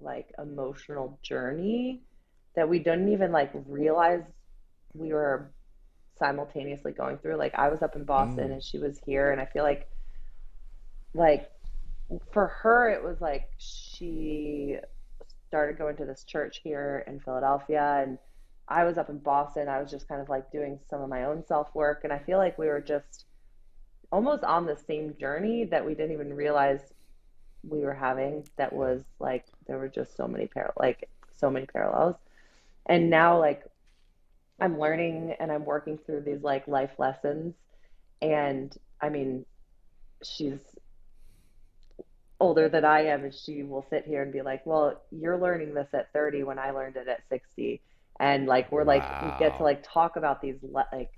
S2: like emotional journey that we didn't even like realize we were simultaneously going through. Like I was up in Boston
S1: Mm,
S2: and she was here, and I feel like for her it was like she started going to this church here in Philadelphia, and I was up in Boston. I was just kind of like doing some of my own self work, and I feel like we were just almost on the same journey that we didn't even realize we were having. That was like there were just so many parallels. And now like I'm learning and I'm working through these like life lessons. And I mean, she's older than I am, and she will sit here and be like, "Well, you're learning this at 30 when I learned it at 60." And like we get to
S1: wow.
S2: like talk about these like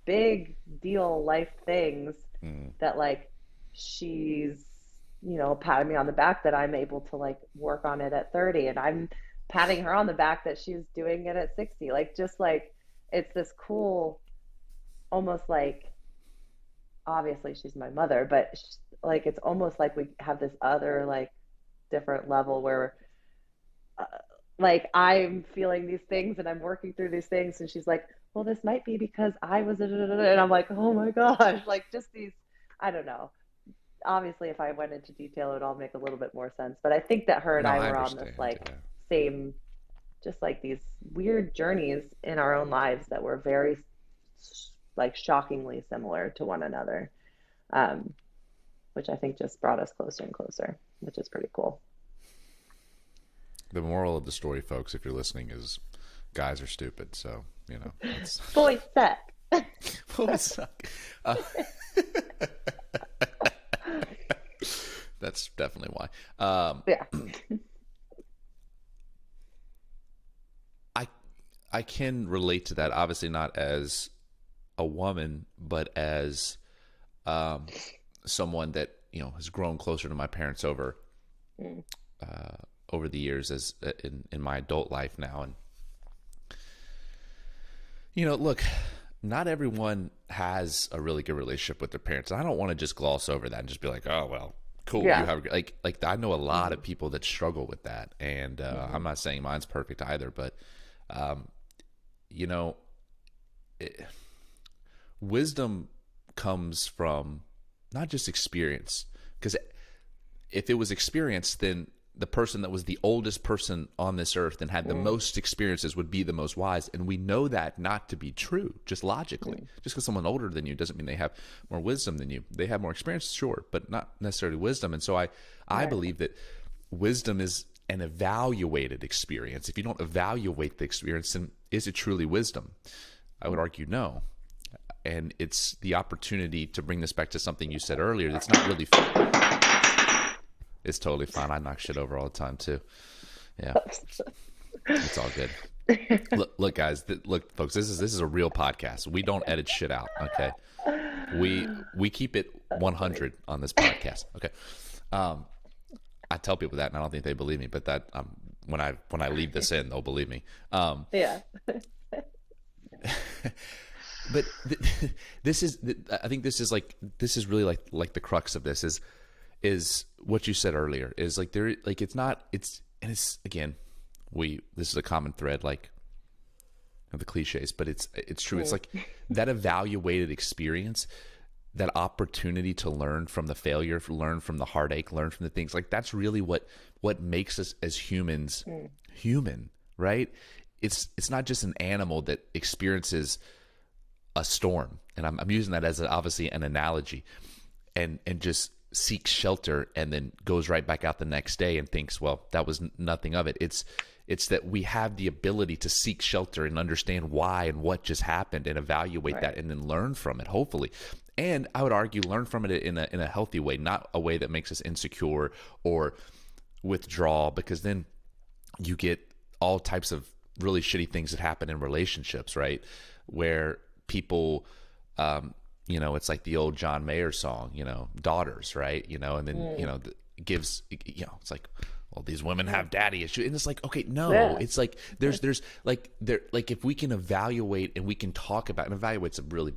S2: big deal life things
S1: Mm.
S2: that like she's, patting me on the back that I'm able to like work on it at 30, and I'm patting her on the back that she's doing it at 60. Like just like it's this cool almost like obviously she's my mother, but like it's almost like we have this other like different level where uh, like I'm feeling these things and I'm working through these things, and she's like, well, this might be because I was and I'm like, oh my gosh, like just these, I don't know. Obviously if I went into detail it would all make a little bit more sense, but I think that her and
S1: No,
S2: I
S1: I
S2: were on this
S1: understand.
S2: like
S1: Yeah.
S2: same, just like these weird journeys in our own lives that were very like shockingly similar to one another, um, which I think just brought us closer and closer, which is pretty cool.
S1: The moral of the story, folks, if you're listening, is guys are stupid. So that's
S2: Boy sec.
S1: boys suck. Uh, that's definitely why.
S2: Yeah.
S1: I I can relate to that. Obviously, not as a woman, but as um, someone that has grown closer to my parents
S2: Mm.
S1: over the years as in my adult life now. And look, not everyone has a really good relationship with their parents. And I don't want to just gloss over that and just be like, oh well, cool, you
S2: Yeah.
S1: have like I know a lot
S2: Hmm.
S1: of people that struggle with that, and I'm
S2: Hmm.
S1: not saying mine's perfect either, but um, you know, it, wisdom comes from not just experience, because if it was experience, then the person that was the oldest person on this earth and had the
S2: Mm.
S1: most experiences would be the most wise. And we know that not to be true, just logically.
S2: Mm.
S1: Just because someone older than you doesn't mean they have more wisdom than you. They have more experience, sure, but not necessarily wisdom. And so I
S2: Right.
S1: believe that wisdom is an evaluated experience. If you don't evaluate the experience, then is it truly wisdom? I would argue no. And it's the opportunity to bring this back to something you said earlier that's not really it's totally fine. I knock shit over all the time too. Yeah, it's all good. Look, guys. Look, folks. This is a real podcast. We don't edit shit out. Okay. We keep it
S2: That's funny.
S1: 100 on this podcast. Okay. Um, I tell people that, and I don't think they believe me. But that when I leave this in, they'll believe me.
S2: Yeah.
S1: this is, I think this is really like the crux of this is what you said earlier, is like there, like it's not, and it's, again, this is a common thread, like of the cliches, but it's true. It's like that evaluated experience, that opportunity to learn from the failure, learn from the heartache, learn from the things, like that's really what makes us as humans human, right? It's not just an animal that experiences a storm, and I'm using that as obviously an analogy, and just seeks shelter and then goes right back out the next day and thinks, well, that was nothing of it. It's that we have the ability to seek shelter and understand why and what just happened, and evaluate that, and then learn from it, hopefully. And I would argue learn from it in a healthy way, not a way that makes us insecure or withdraw, because then you get all types of really shitty things that happen in relationships, right? Where people, it's like the old John Mayer song, Daughters, right? And then, gives, it's like, well, these women have daddy issues. And it's like, okay, no, it's like, there's like, if we can evaluate and we can talk about, and evaluate's a really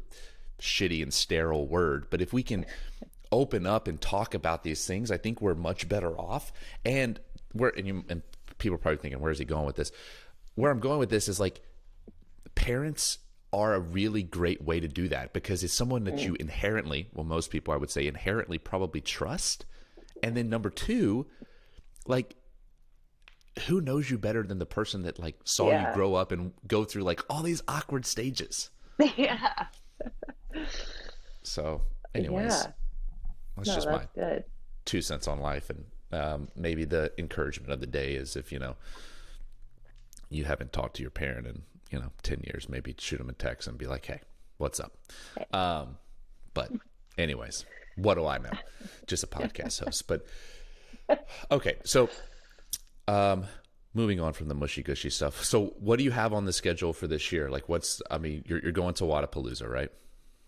S1: shitty and sterile word, but if we can open up and talk about these things, I think we're much better off. And and people are probably thinking, where's he going with this? Where I'm going with this is like, parents are a really great way to do that, because it's someone that you inherently, well, most people I would say inherently probably trust. And then number two, like, who knows you better than the person that like saw you grow up and go through like all these awkward stages.
S2: Yeah.
S1: So anyways, that's just my
S2: good
S1: 2 cents on life. And maybe the encouragement of the day is, if you haven't talked to your parent in 10 years, maybe shoot them a text and be like, hey, what's up? But anyways, what do I know? Just a podcast host. But okay, so moving on from the mushy gushy stuff. So what do you have on the schedule for this year? Like you're going to Wadapalooza, right?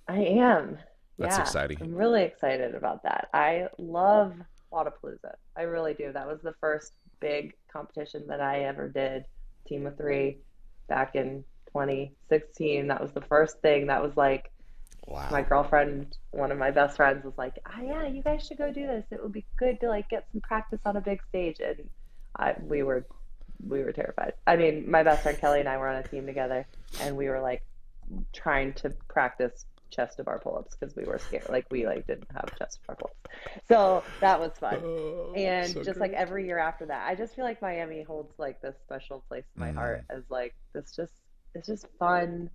S2: I am.
S1: That's exciting.
S2: I'm really excited about that. I love Wadapalooza. I really do. That was the first big competition that I ever did, team of 3, back in 2016. That was the first thing that was like, wow. My girlfriend, one of my best friends, was like, oh, yeah, you guys should go do this. It would be good to like get some practice on a big stage. And we were terrified. I mean, my best friend Kelly and I were on a team together, and we were like trying to practice chest to bar pull-ups because we were scared. Like we didn't have chest to bar pull-ups. So that was fun. And so just great. Like every year after that, I just feel like Miami holds like this special place in my heart as like it's just fun.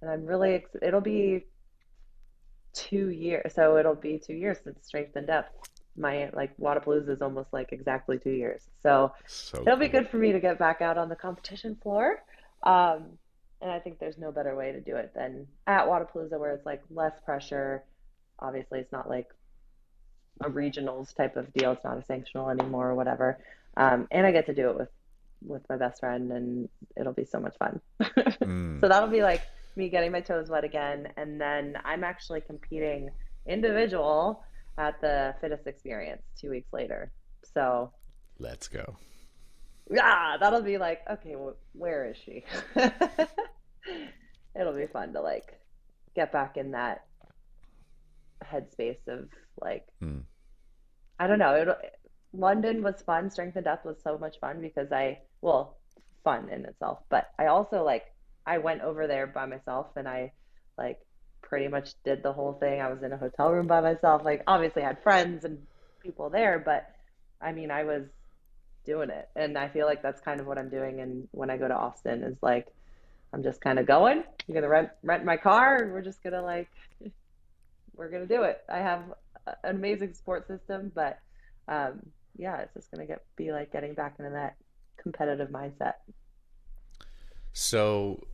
S2: And I'm really it'll be 2 years. So it'll be 2 years since Strength and Depth. My like Wadapalooza is almost like exactly 2 years. So it'll be good for me to get back out on the competition floor. And I think there's no better way to do it than at Wadapalooza, where it's like less pressure. Obviously, it's not like a regionals type of deal. It's not a sanctional anymore or whatever. And I get to do it with my best friend, and it'll be so much fun. So that'll be like me getting my toes wet again. And then I'm actually competing individual at the Fittest Experience 2 weeks later. So
S1: let's go.
S2: Yeah, that'll be like, okay, well, where is she? It'll be fun to like get back in that headspace of like, I don't know. London was fun. Strength and Depth was so much fun because fun in itself. But I also like, I went over there by myself, and I like pretty much did the whole thing. I was in a hotel room by myself. Like obviously I had friends and people there, but I mean, I was doing it. And I feel like that's kind of what I'm doing. And when I go to Austin is like, I'm just kind of going, you're going to rent my car, and we're just going to we're going to do it. I have an amazing support system, but it's just going to be like getting back into that competitive mindset.
S1: So,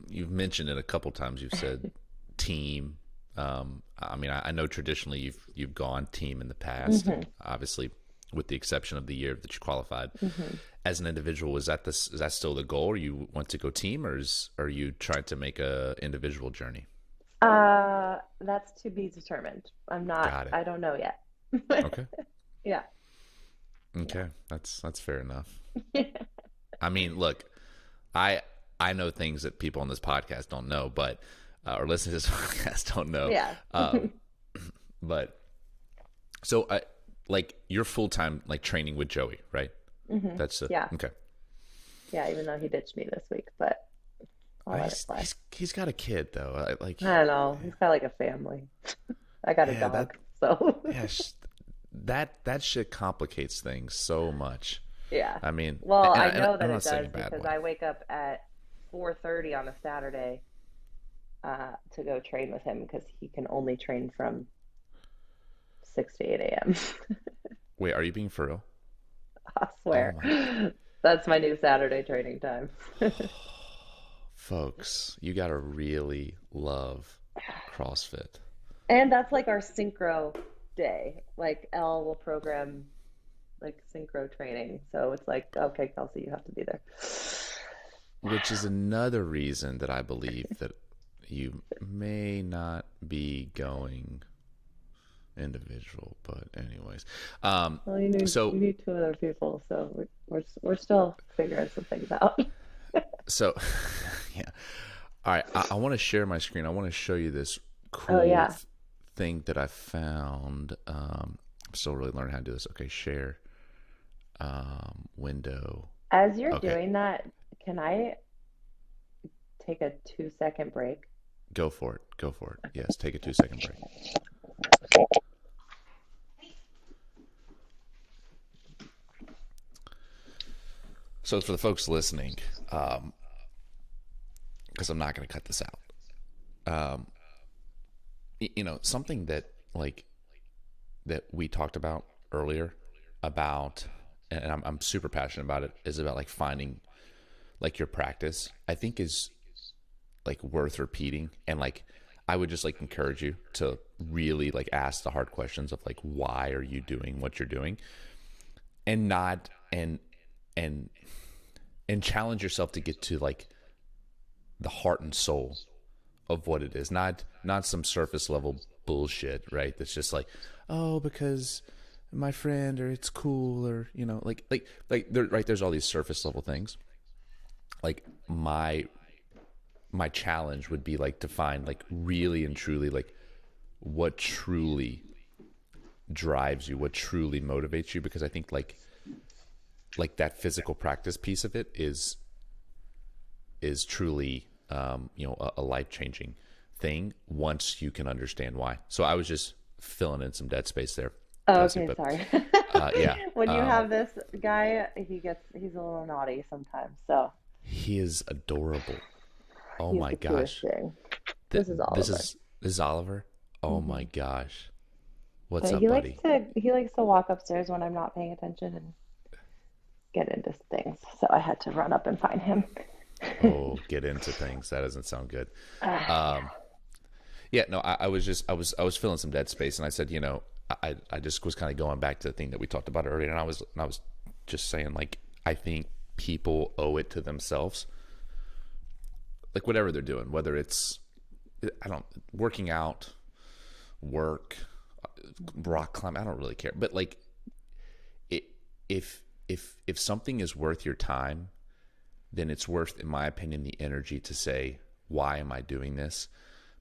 S1: you've mentioned it a couple times. You've said team. I mean, I know traditionally you've gone team in the past, obviously, with the exception of the year that you qualified. As an individual, is that still the goal? Or you want to go team, or are you trying to make a individual journey?
S2: That's to be determined. I'm not. I don't know yet.
S1: Okay.
S2: Yeah.
S1: Okay, that's fair enough. I mean, look, I I know things that people on this podcast don't know, but or listen to this podcast don't know.
S2: Yeah.
S1: But so I like you're full time like training with Joey, right? That's
S2: Yeah.
S1: okay.
S2: Yeah, even though he ditched me this week, but I'll let it fly.
S1: He's got a kid though. Like
S2: I don't know. He's got like a family. I got a
S1: yeah,
S2: dog, so
S1: yeah, that shit complicates things so much.
S2: yeah.
S1: I mean,
S2: Well, I
S1: and
S2: know
S1: I'm
S2: that
S1: not
S2: it
S1: saying
S2: does
S1: a bad
S2: because
S1: way.
S2: I wake up at 4:30 on a Saturday to go train with him because he can only train from 6 to 8 a.m.
S1: Wait, are you being for real?
S2: I
S1: Oh
S2: swear.
S1: my
S2: That's my new Saturday training time.
S1: folks, you gotta really love CrossFit.
S2: And that's like our synchro day. Like Elle will program like synchro training. So it's like, okay, Kelsey, you have to be there.
S1: Which is another reason that I believe that you may not be going individual. But anyways,
S2: Well, you need
S1: so
S2: you need two other people, so we're still figuring some things out.
S1: so yeah. All right, I want to share my screen. I want to show you this
S2: Oh
S1: cool
S2: yeah.
S1: thing that I found. I'm still really learning how to do this. Okay, share window.
S2: As you're
S1: Okay,
S2: doing that, can I take a 2-second break?
S1: go for it. Go for it. Yes, take a 2-second break. So for the folks listening, because I'm not going to cut this out. Something that like that we talked about earlier about, and I'm super passionate about it, is about like finding like your practice. I think is like worth repeating, and like I would just like encourage you to really like ask the hard questions of like why are you doing what you're doing, and not and and challenge yourself to get to like the heart and soul of what it is, not some surface level bullshit, right? That's just like, oh, because my friend, or it's cool, or there's all these surface level things. Like my challenge would be like to find like really and truly like what truly drives you, what truly motivates you, because I think like that physical practice piece of it is truly a life-changing thing once you can understand why. So I was just filling in some dead space there,
S2: Oh,
S1: Kelsey,
S2: okay,
S1: but
S2: sorry.
S1: yeah,
S2: When you have this guy, he's a little naughty sometimes, so
S1: he is adorable. Oh
S2: he's
S1: my
S2: the cutest
S1: gosh.
S2: thing.
S1: Th-
S2: This is
S1: this
S2: Oliver.
S1: is this is Oliver. Oh my
S2: hmm
S1: gosh. What's
S2: But
S1: up,
S2: he likes
S1: buddy?
S2: to he likes to walk upstairs when I'm not paying attention and get into things. So I had to run up and find him.
S1: Oh, get into things. That doesn't sound good.
S2: Yeah.
S1: Yeah, no, I was filling some dead space, and I said, I just was kind of going back to the thing that we talked about earlier, and I was just saying, like, I think people owe it to themselves, like whatever they're doing, whether it's working out, work, rock climb, I don't really care, but like it, if something is worth your time, then it's worth, in my opinion, the energy to say, why am I doing this?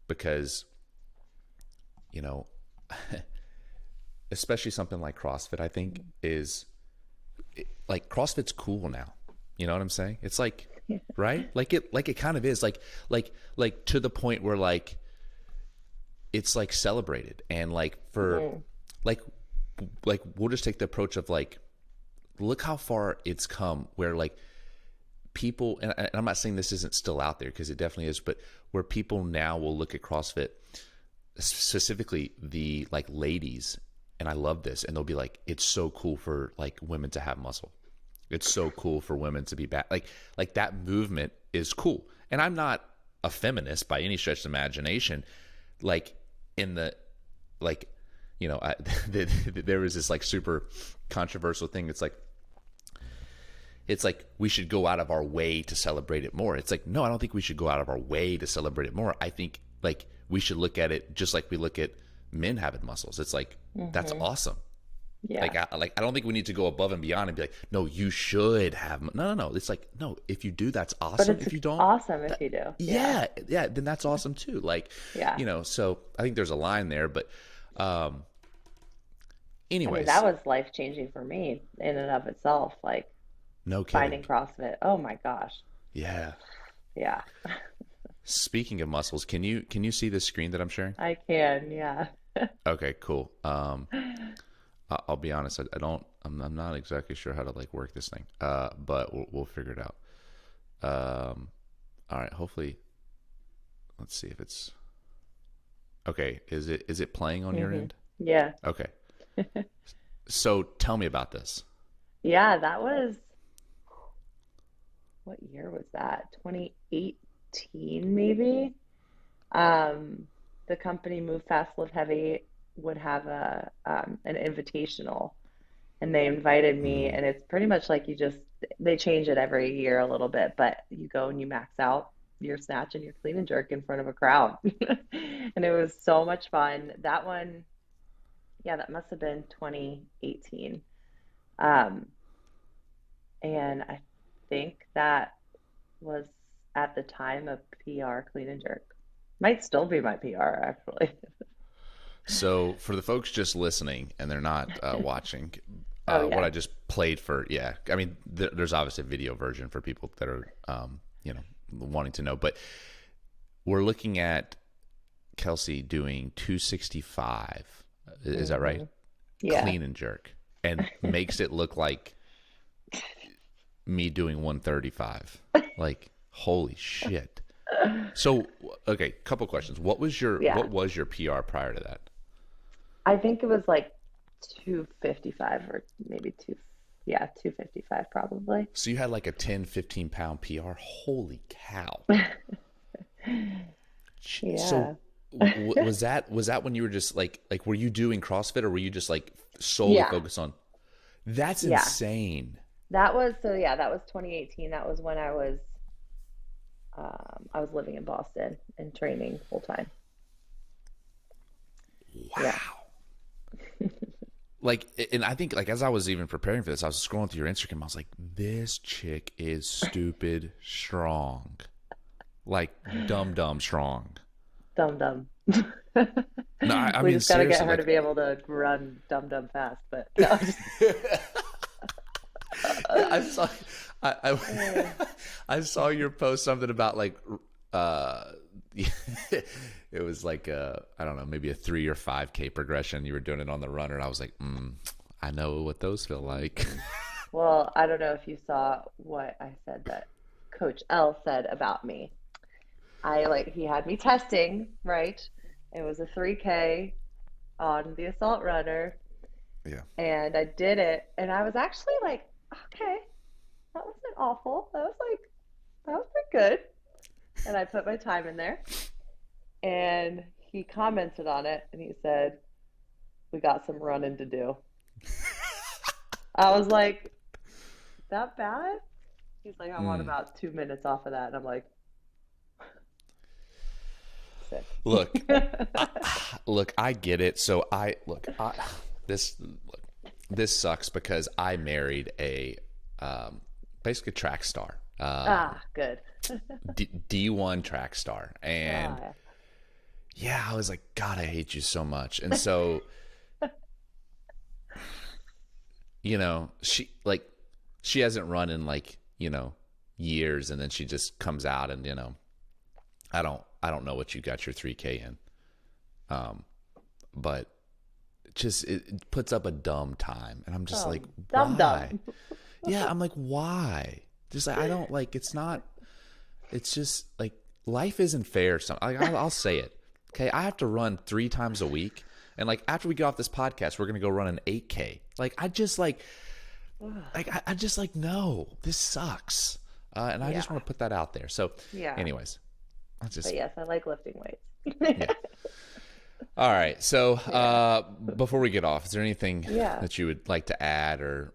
S1: Because, especially something like CrossFit, I think like CrossFit's cool now. You know what I'm saying? It's like,
S2: Yeah.
S1: right? Like it kind of is like to the point where like, it's like celebrated, and like for
S2: Mhm.
S1: like, we'll just take the approach of like, look how far it's come, where like people, and I'm not saying this isn't still out there, because it definitely is, but where people now will look at CrossFit, specifically the like ladies, and I love this, and they'll be like, it's so cool for like women to have muscle. It's so cool for women to be back. Like that movement is cool. And I'm not a feminist by any stretch of the imagination. Like in the, like, there was this like super controversial thing. It's like we should go out of our way to celebrate it more. It's like, no, I don't think we should go out of our way to celebrate it more. I think like we should look at it just like we look at men having muscles. It's like, that's
S2: Mhm.
S1: awesome.
S2: Yeah.
S1: Like I don't think we need to go above and beyond and be like, no, you should have. No, no, no. It's like, no, if you do, that's
S2: But
S1: awesome.
S2: it's
S1: If you don't,
S2: awesome if
S1: that,
S2: you do. Yeah.
S1: yeah, yeah, then that's awesome too. Like,
S2: Yeah.
S1: so I think there's a line there. But, um,
S2: I mean, that
S1: anyways,
S2: was life changing for me in and of itself. Like
S1: no kidding.
S2: finding CrossFit. Oh my gosh.
S1: Yeah.
S2: Yeah.
S1: Speaking of muscles, can you see the screen that I'm sharing?
S2: I can. Yeah.
S1: Okay, cool. I'll be honest. I don't. I'm not exactly sure how to like work this thing. But we'll figure it out. All right. Hopefully, let's see if it's okay. Is it playing on your
S2: hmm
S1: end?
S2: Yeah.
S1: Okay. So tell me about this.
S2: Yeah, that was what year was that? 2018 maybe. Um, the company Move Fast Live Heavy would have a an invitational, and they invited me,
S1: Mm.
S2: and it's pretty much like you just they change it every year a little bit, but you go and you max out your snatch and your clean and jerk in front of a crowd. And it was so much fun. That one, yeah, that must have been 2018. Um, and I think that was at the time a PR clean and jerk. Might still be my PR actually.
S1: So for the folks just listening and they're not watching,
S2: Oh
S1: what
S2: yeah.
S1: I just played for, yeah. I mean, there's obviously a video version for people that are, wanting to know. But we're looking at Kelsey doing 265. Is that right?
S2: hmm Yeah.
S1: Clean and jerk, and makes it look like me doing 135. Like, holy shit. So, okay, couple questions.
S2: Yeah.
S1: What was your PR prior to that?
S2: I think it was like 255 or maybe yeah, 255 probably.
S1: So you had like a 10, 15 pound PR. Holy cow. So
S2: Yeah.
S1: was that when you were just like were you doing CrossFit, or were you just like solely
S2: Yeah.
S1: focused on? That's
S2: Yeah.
S1: insane.
S2: That was so yeah, that was 2018. That was when I was living in Boston and training full time. Yeah.
S1: Wow. Like, and I think like as I was even preparing for this, I was scrolling through your Instagram. I was like, this chick is stupid strong, like dumb strong.
S2: Dum dum.
S1: No, I
S2: We
S1: mean
S2: just got to get
S1: seriously,
S2: her to
S1: like
S2: be able to run dum dum fast, but no,
S1: I saw, I I saw your post something about like, uh, it was like I don't know, maybe a 3 or 5K progression. You were doing it on the runner, and I was like, I know what those feel like.
S2: well, I don't know if you saw what I said that Coach L said about me. I like he had me testing, right? It was a 3K on the assault runner,
S1: Yeah.
S2: and I did it, and I was actually like, okay, that wasn't awful. That was pretty good. And I put my time in there, and he commented on it, and he said, "We got some running to do." I was like, "That bad?" He's like, "I want
S1: Mm.
S2: about 2 minutes off of that," and I'm like, "Sick."
S1: Look, look, I get it. So this sucks because I married a basically track star,
S2: Ah, good.
S1: D1 track star, and
S2: Ah,
S1: yeah, I was like, God, I hate you so much. And so, she hasn't run in like, years, and then she just comes out and, I don't know what you got your 3K in. But it puts up a dumb time, and I'm just like,
S2: dum
S1: why?
S2: dum.
S1: Yeah, I'm like, why? Just like, I don't like, it's just like life isn't fair. So I'll say it. Okay. I have to run 3 times a week. And like, after we get off this podcast, we're going to go run an 8K. Like, I just like, no, this sucks. And I
S2: Yeah,
S1: just want to put that out there. So
S2: yeah.
S1: anyways, I
S2: But
S1: just,
S2: yes, I like lifting weights.
S1: yeah. All right. So,
S2: Yeah,
S1: before we get off, is there anything
S2: yeah.
S1: that you would like to add or,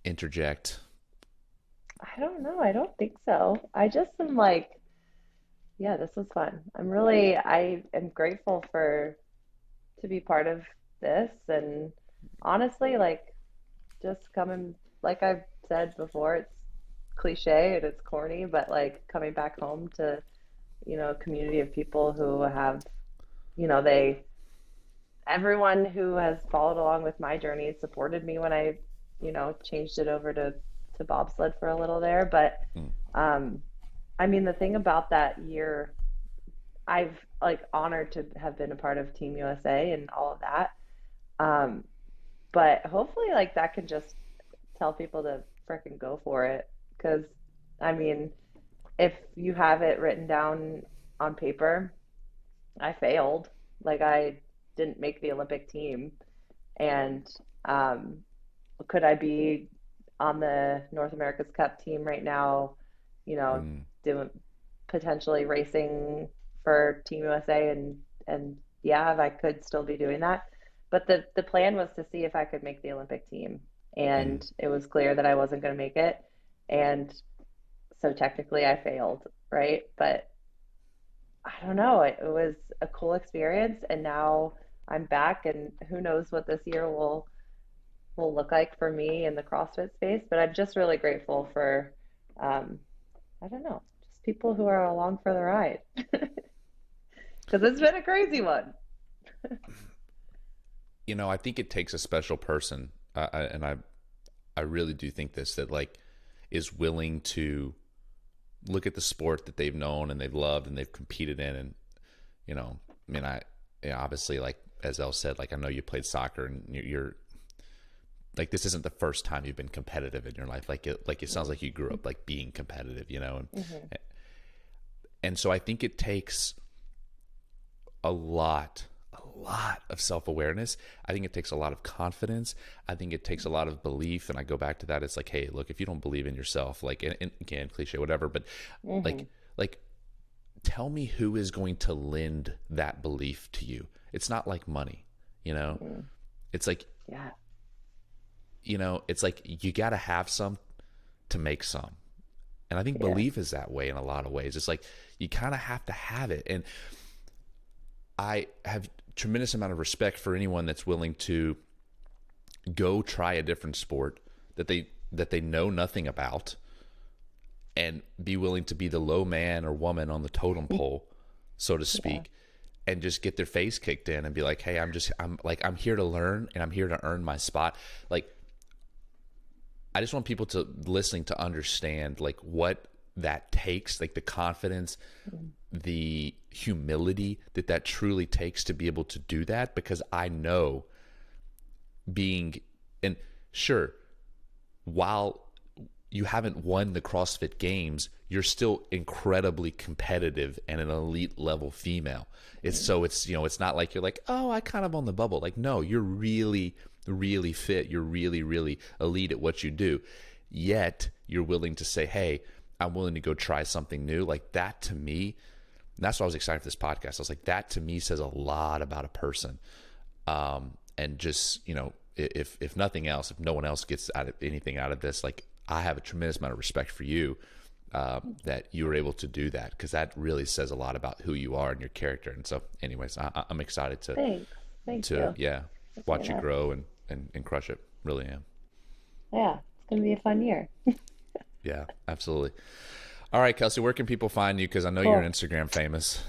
S1: interject?
S2: I don't know. I don't think so. I just am like, yeah, this was fun. I am grateful for to be part of this and honestly, like just coming, like I've said before, it's cliche and it's corny, but like coming back home to, a community of people who have, they, everyone who has followed along with my journey supported me when I, changed it over to bobsled for a little there. But,
S1: Mm,
S2: um, I mean, the thing about that year, I've like honored to have been a part of Team USA and all of that. Um, but hopefully, like that can just tell people to freaking go for it. Because, I mean, if you have it written down on paper, I failed. Like I didn't make the Olympic team. And um, could I be on the North America's Cup team right now,
S1: mm,
S2: doing potentially racing for Team USA and yeah, I could still be doing that. But the plan was to see if I could make the Olympic team.
S1: mm.
S2: And it was clear that I wasn't going to make it. And so technically I failed, right? But I don't know. It was a cool experience, and now I'm back, and who knows what this year will look like for me in the CrossFit space. But I'm just really grateful for, um, I don't know, just people who are along for the ride because it's been a crazy one.
S1: I think it takes a special person, and I really do think this, that like is willing to look at the sport that they've known and they've loved and they've competed in, and I mean, obviously, like as Elle said, like I know you played soccer and you're like this isn't the first time you've been competitive in your life. Like it sounds like you grew up like being competitive,
S2: Hmm.
S1: and so I think it takes a lot of self-awareness. I think it takes a lot of confidence. I think it takes a lot of belief. And I go back to that. It's like, hey, look, if you don't believe in yourself, like, and again, cliche, whatever, but
S2: Hmm.
S1: like tell me who is going to lend that belief to you. It's not like money, you know,
S2: Hmm.
S1: it's like,
S2: Yeah.
S1: it's like you got to have some to make some. And I think
S2: Yeah.
S1: belief is that way in a lot of ways. It's like you kind of have to have it. And I have tremendous amount of respect for anyone that's willing to go try a different sport that they know nothing about and be willing to be the low man or woman on the totem pole, so to
S2: Yeah.
S1: speak, and just get their face kicked in and be like, "Hey, I'm here to learn and I'm here to earn my spot." Like I just want people to listening to understand like what that takes, like the confidence,
S2: Mm.
S1: the humility that truly takes to be able to do that, because I know being and sure, while you haven't won the CrossFit Games, you're still incredibly competitive and an elite level female. It's
S2: Mm.
S1: so it's not like you're like, oh, I kind of on the bubble. Like, no, you're really, really fit. You're really, really elite at what you do. Yet you're willing to say, hey, I'm willing to go try something new. Like that to me, that's why I was excited for this podcast. I was like, that to me says a lot about a person. And just if nothing else, if no one else gets anything out of this, like I have a tremendous amount of respect for you, that you were able to do that, because that really says a lot about who you are and your character. And so anyways, I'm excited to
S2: Thanks. Thank
S1: to
S2: you.
S1: yeah,
S2: Appreciate
S1: watch you
S2: that.
S1: grow and crush it. Really am.
S2: Yeah, it's gonna be a fun year.
S1: Yeah, absolutely. All right, Kelsey, where can people find you, because I know you're
S2: Cool.
S1: Instagram famous.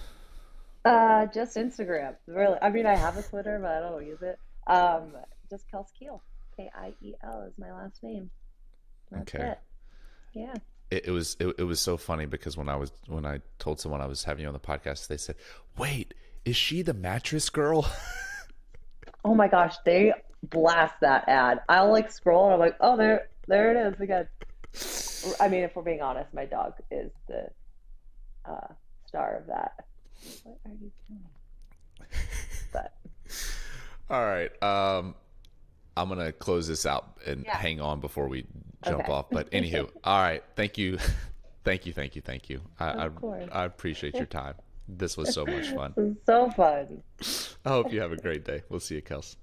S2: Just Instagram. Really, I mean, I have a Twitter, but I don't use it. Just Kels Kiel. Kiel is my last name. That's
S1: Okay.
S2: it. Yeah.
S1: It was so funny, because when I told someone I was having you on the podcast, they said, "Wait, is she the mattress girl?"
S2: Oh my gosh, they blast that ad. I'll like scroll and I'm like, oh, there it is again. I mean, if we're being honest, my dog is the uh, star of that. What are you doing? But
S1: All right. I'm gonna close this out and
S2: yeah.
S1: hang on before we jump
S2: Okay.
S1: off. But anywho, all right. Thank you, thank you.
S2: Of course.
S1: I appreciate your time. This was so much fun.
S2: This is so fun.
S1: I hope you have a great day. We'll see you, Kels.